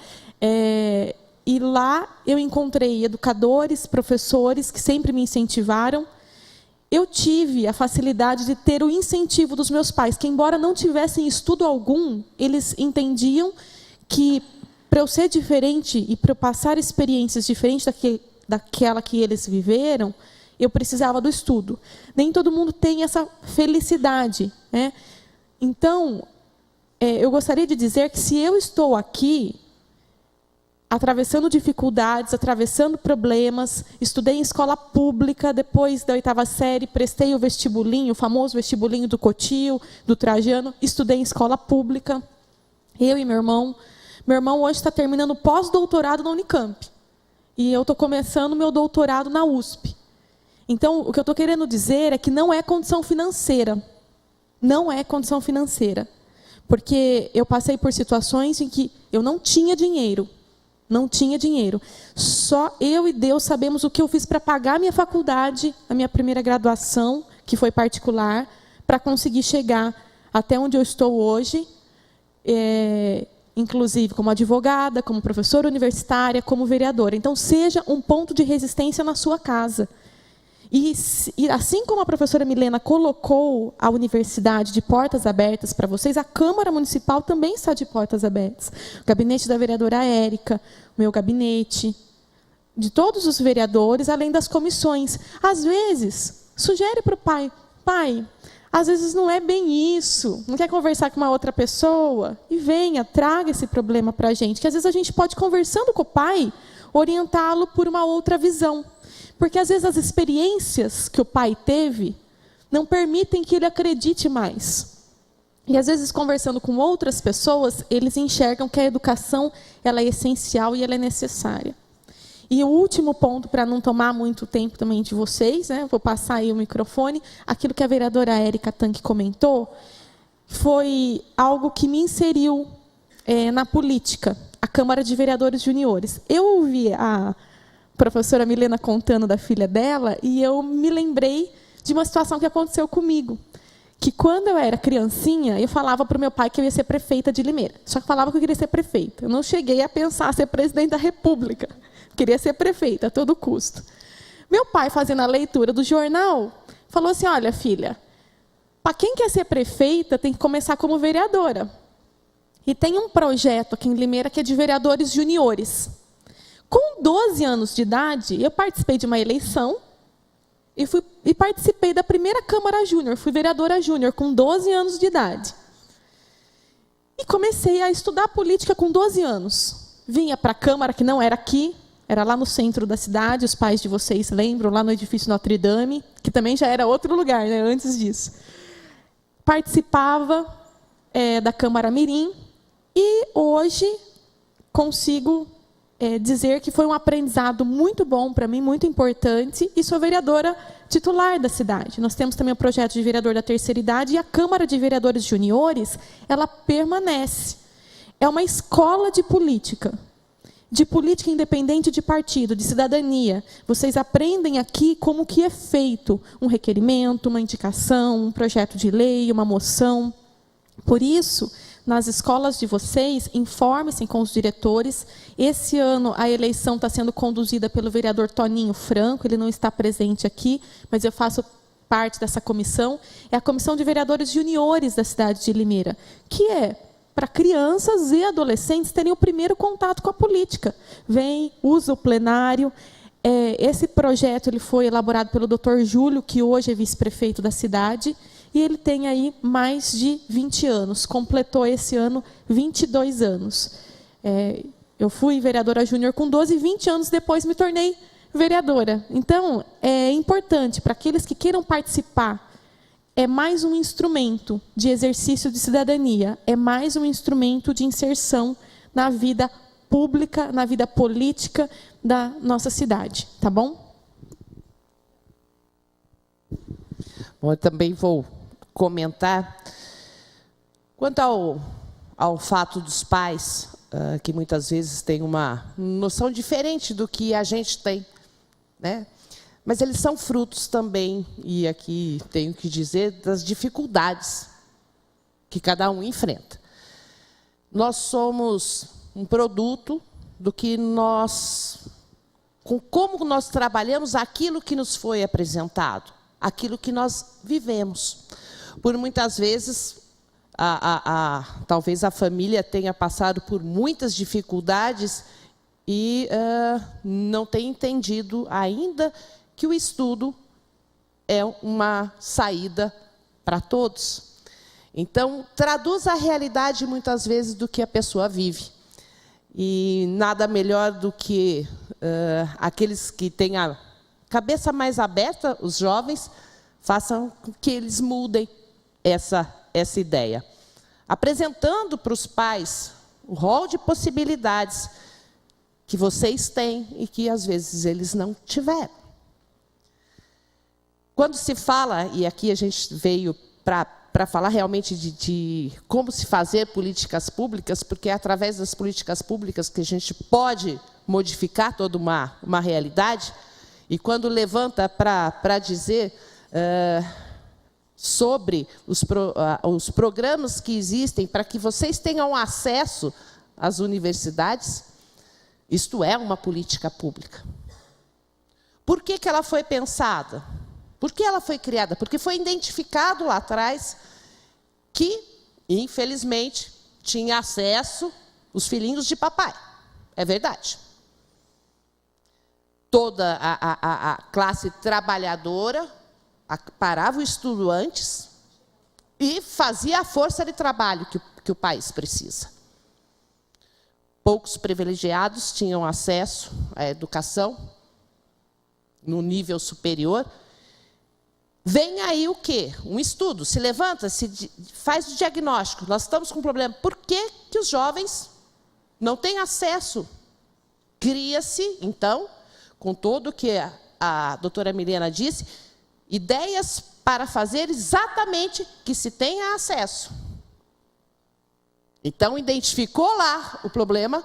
E lá eu encontrei educadores, professores que sempre me incentivaram. Eu tive a facilidade de ter o incentivo dos meus pais, que embora não tivessem estudo algum, eles entendiam que para eu ser diferente e para eu passar experiências diferentes daquela que eles viveram, eu precisava do estudo. Nem todo mundo tem essa felicidade, né? Então, eu gostaria de dizer que se eu estou aqui, atravessando dificuldades, atravessando problemas, estudei em escola pública, depois da 8ª série, prestei o vestibulinho, o famoso vestibulinho do Cotil, do Trajano, estudei em escola pública, eu e meu irmão. Meu irmão hoje está terminando pós-doutorado na Unicamp. E eu estou começando meu doutorado na USP. Então, o que eu estou querendo dizer é que não é condição financeira. Não é condição financeira. Porque eu passei por situações em que eu não tinha dinheiro. Não tinha dinheiro. Só eu e Deus sabemos o que eu fiz para pagar a minha faculdade, a minha primeira graduação, que foi particular, para conseguir chegar até onde eu estou hoje, inclusive como advogada, como professora universitária, como vereadora. Então, seja um ponto de resistência na sua casa. E assim como a professora Milena colocou a universidade de portas abertas para vocês, a Câmara Municipal também está de portas abertas. O gabinete da vereadora Érica, o meu gabinete, de todos os vereadores, além das comissões. Às vezes, sugere para o pai, às vezes não é bem isso, não quer conversar com uma outra pessoa? E venha, traga esse problema para a gente, que às vezes a gente pode, conversando com o pai, orientá-lo por uma outra visão. Porque, às vezes, as experiências que o pai teve não permitem que ele acredite mais. E, às vezes, conversando com outras pessoas, eles enxergam que a educação ela é essencial e ela é necessária. E o último ponto, para não tomar muito tempo também de vocês, né, vou passar aí o microfone, aquilo que a vereadora Érica Tanque comentou, foi algo que me inseriu na política, a Câmara de Vereadores Juniores. Eu ouvi a professora Milena contando da filha dela, e eu me lembrei de uma situação que aconteceu comigo. Que quando eu era criancinha, eu falava para o meu pai que eu ia ser prefeita de Limeira. Só que falava que eu queria ser prefeita. Eu não cheguei a pensar em ser presidente da República. Queria ser prefeita a todo custo. Meu pai, fazendo a leitura do jornal, falou assim, olha, filha, para quem quer ser prefeita, tem que começar como vereadora. E tem um projeto aqui em Limeira que é de vereadores juniores. Com 12 anos de idade, eu participei de uma eleição e participei da primeira Câmara Júnior. Fui vereadora júnior com 12 anos de idade. E comecei a estudar política com 12 anos. Vinha para a Câmara, que não era aqui, era lá no centro da cidade, os pais de vocês lembram, lá no edifício Notre Dame, que também já era outro lugar, né, antes disso. Participava da Câmara Mirim e hoje consigo dizer que foi um aprendizado muito bom para mim, muito importante, e sou vereadora titular da cidade. Nós temos também o projeto de vereador da terceira idade e a Câmara de Vereadores Juniores, ela permanece. É uma escola de política independente de partido, de cidadania. Vocês aprendem aqui como que é feito um requerimento, uma indicação, um projeto de lei, uma moção. Por isso, nas escolas de vocês, informem-se com os diretores. Esse ano, a eleição está sendo conduzida pelo vereador Toninho Franco, ele não está presente aqui, mas eu faço parte dessa comissão. É a Comissão de Vereadores Juniores da cidade de Limeira, que é para crianças e adolescentes terem o primeiro contato com a política. Vem, usa o plenário. Esse projeto ele foi elaborado pelo Dr. Júlio, que hoje é vice-prefeito da cidade, e ele tem aí mais de 20 anos, completou esse ano 22 anos. Eu fui vereadora júnior com 12, 20 anos depois me tornei vereadora. Então, é importante para aqueles que queiram participar, é mais um instrumento de exercício de cidadania, é mais um instrumento de inserção na vida pública, na vida política da nossa cidade, tá bom? Bom, eu também vou comentar quanto ao fato dos pais, que muitas vezes têm uma noção diferente do que a gente tem, né? Mas eles são frutos também, e aqui tenho que dizer, das dificuldades que cada um enfrenta. Nós somos um produto do que como nós trabalhamos aquilo que nos foi apresentado, aquilo que nós vivemos. Por muitas vezes, talvez a família tenha passado por muitas dificuldades e não tenha entendido ainda que o estudo é uma saída para todos. Então, traduz a realidade, muitas vezes, do que a pessoa vive. E nada melhor do que aqueles que têm a cabeça mais aberta, os jovens, façam com que eles mudem essa ideia. Apresentando para os pais o rol de possibilidades que vocês têm e que, às vezes, eles não tiveram. Quando se fala, e aqui a gente veio para falar realmente de como se fazer políticas públicas, porque é através das políticas públicas que a gente pode modificar toda uma realidade, e quando levanta para dizer sobre os programas que existem para que vocês tenham acesso às universidades, isto é uma política pública. Por que ela foi pensada? Por que ela foi criada? Porque foi identificado lá atrás que, infelizmente, tinha acesso os filhinhos de papai. É verdade. Toda a classe trabalhadora parava o estudo antes e fazia a força de trabalho que o país precisa. Poucos privilegiados tinham acesso à educação no nível superior. Vem aí o quê? Um estudo, se levanta, faz o diagnóstico. Nós estamos com um problema. Por que os jovens não têm acesso? Cria-se, então, com tudo o que a doutora Milena disse, ideias para fazer exatamente que se tenha acesso. Então, identificou lá o problema,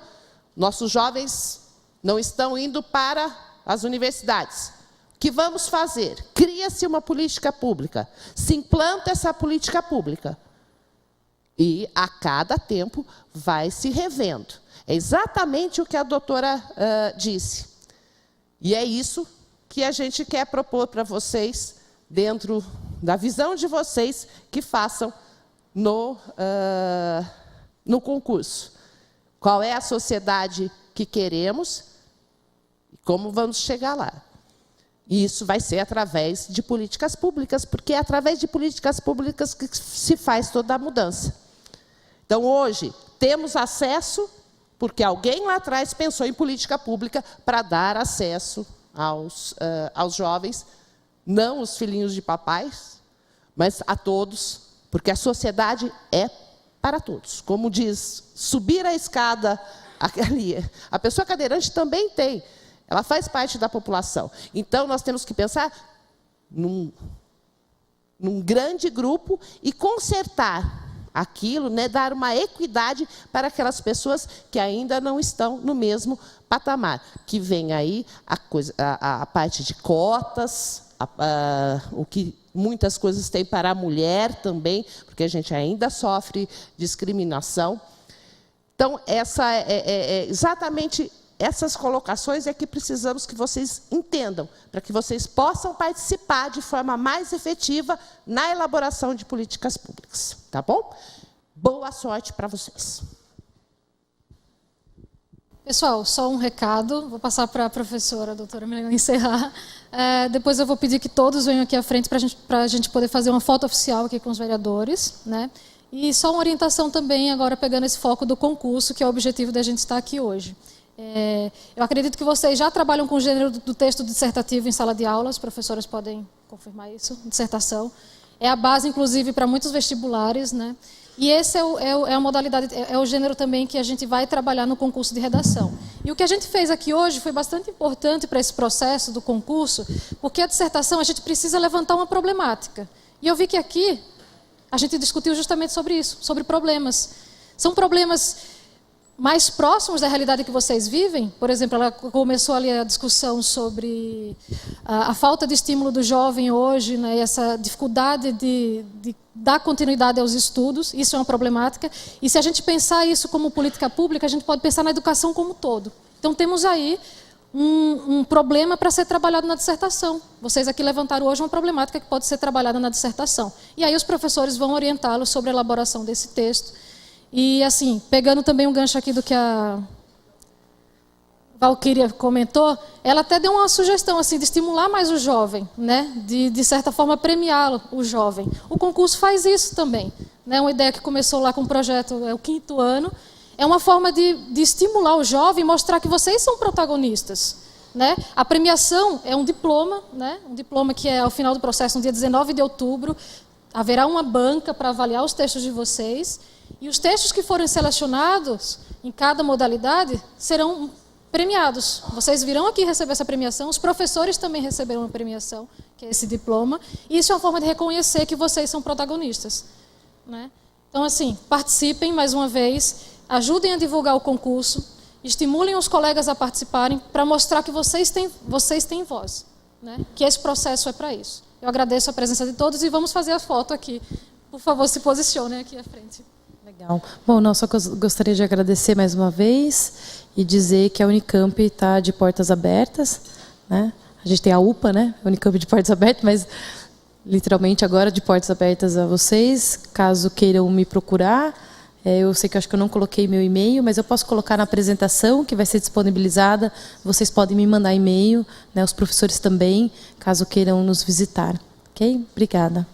nossos jovens não estão indo para as universidades. O que vamos fazer? Cria-se uma política pública, se implanta essa política pública e, a cada tempo, vai se revendo. É exatamente o que a doutora disse. E é isso que a gente quer propor para vocês, dentro da visão de vocês, que façam no concurso. Qual é a sociedade que queremos e como vamos chegar lá. E isso vai ser através de políticas públicas, porque é através de políticas públicas que se faz toda a mudança. Então, hoje, temos acesso, porque alguém lá atrás pensou em política pública para dar acesso aos jovens, não os filhinhos de papais, mas a todos, porque a sociedade é para todos. Como diz, subir a escada, ali, a pessoa cadeirante também tem, ela faz parte da população. Então, nós temos que pensar num grande grupo e consertar aquilo, né, dar uma equidade para aquelas pessoas que ainda não estão no mesmo patamar. Que vem aí a parte de cotas, o que muitas coisas tem para a mulher também, porque a gente ainda sofre discriminação. Então, exatamente essas colocações é que precisamos que vocês entendam, para que vocês possam participar de forma mais efetiva na elaboração de políticas públicas. Tá bom? Boa sorte para vocês. Pessoal, só um recado, vou passar para a professora, a doutora Milena, encerrar. Depois eu vou pedir que todos venham aqui à frente para a gente poder fazer uma foto oficial aqui com os vereadores, né? E só uma orientação também, agora pegando esse foco do concurso, que é o objetivo da gente estar aqui hoje. Eu acredito que vocês já trabalham com o gênero do texto dissertativo em sala de aula, as professoras podem confirmar isso, dissertação. É a base, inclusive, para muitos vestibulares, né? E esse é a modalidade, é o gênero também que a gente vai trabalhar no concurso de redação. E o que a gente fez aqui hoje foi bastante importante para esse processo do concurso, porque a dissertação a gente precisa levantar uma problemática. E eu vi que aqui a gente discutiu justamente sobre isso, sobre problemas. São problemas mais próximos da realidade que vocês vivem. Por exemplo, ela começou ali a discussão sobre a falta de estímulo do jovem hoje, né, e essa dificuldade de dar continuidade aos estudos. Isso é uma problemática. E se a gente pensar isso como política pública, a gente pode pensar na educação como um todo. Então, temos aí um problema para ser trabalhado na dissertação. Vocês aqui levantaram hoje uma problemática que pode ser trabalhada na dissertação. E aí os professores vão orientá-los sobre a elaboração desse texto. E, assim, pegando também um gancho aqui do que a Valquíria comentou, ela até deu uma sugestão assim, de estimular mais o jovem, né? De certa forma, premiá-lo, o jovem. O concurso faz isso também. Né? Uma ideia que começou lá com o projeto, é o 5º ano, é uma forma de estimular o jovem e mostrar que vocês são protagonistas. Né? A premiação é um diploma, né? Um diploma que é ao final do processo, no dia 19 de outubro, haverá uma banca para avaliar os textos de vocês. E os textos que forem selecionados em cada modalidade serão premiados. Vocês virão aqui receber essa premiação, os professores também receberão uma premiação, que é esse diploma. E isso é uma forma de reconhecer que vocês são protagonistas. Né? Então, assim, participem mais uma vez, ajudem a divulgar o concurso, estimulem os colegas a participarem para mostrar que vocês têm voz. Né? Que esse processo é para isso. Eu agradeço a presença de todos e vamos fazer a foto aqui. Por favor, se posicionem aqui à frente. Legal. Bom, nós só gostaria de agradecer mais uma vez e dizer que a Unicamp está de portas abertas. Né? A gente tem a UPA, né? Unicamp de portas abertas, mas literalmente agora de portas abertas a vocês. Caso queiram me procurar, eu sei que acho que eu não coloquei meu e-mail, mas eu posso colocar na apresentação que vai ser disponibilizada. Vocês podem me mandar e-mail, né? Os professores também, caso queiram nos visitar. Ok? Obrigada.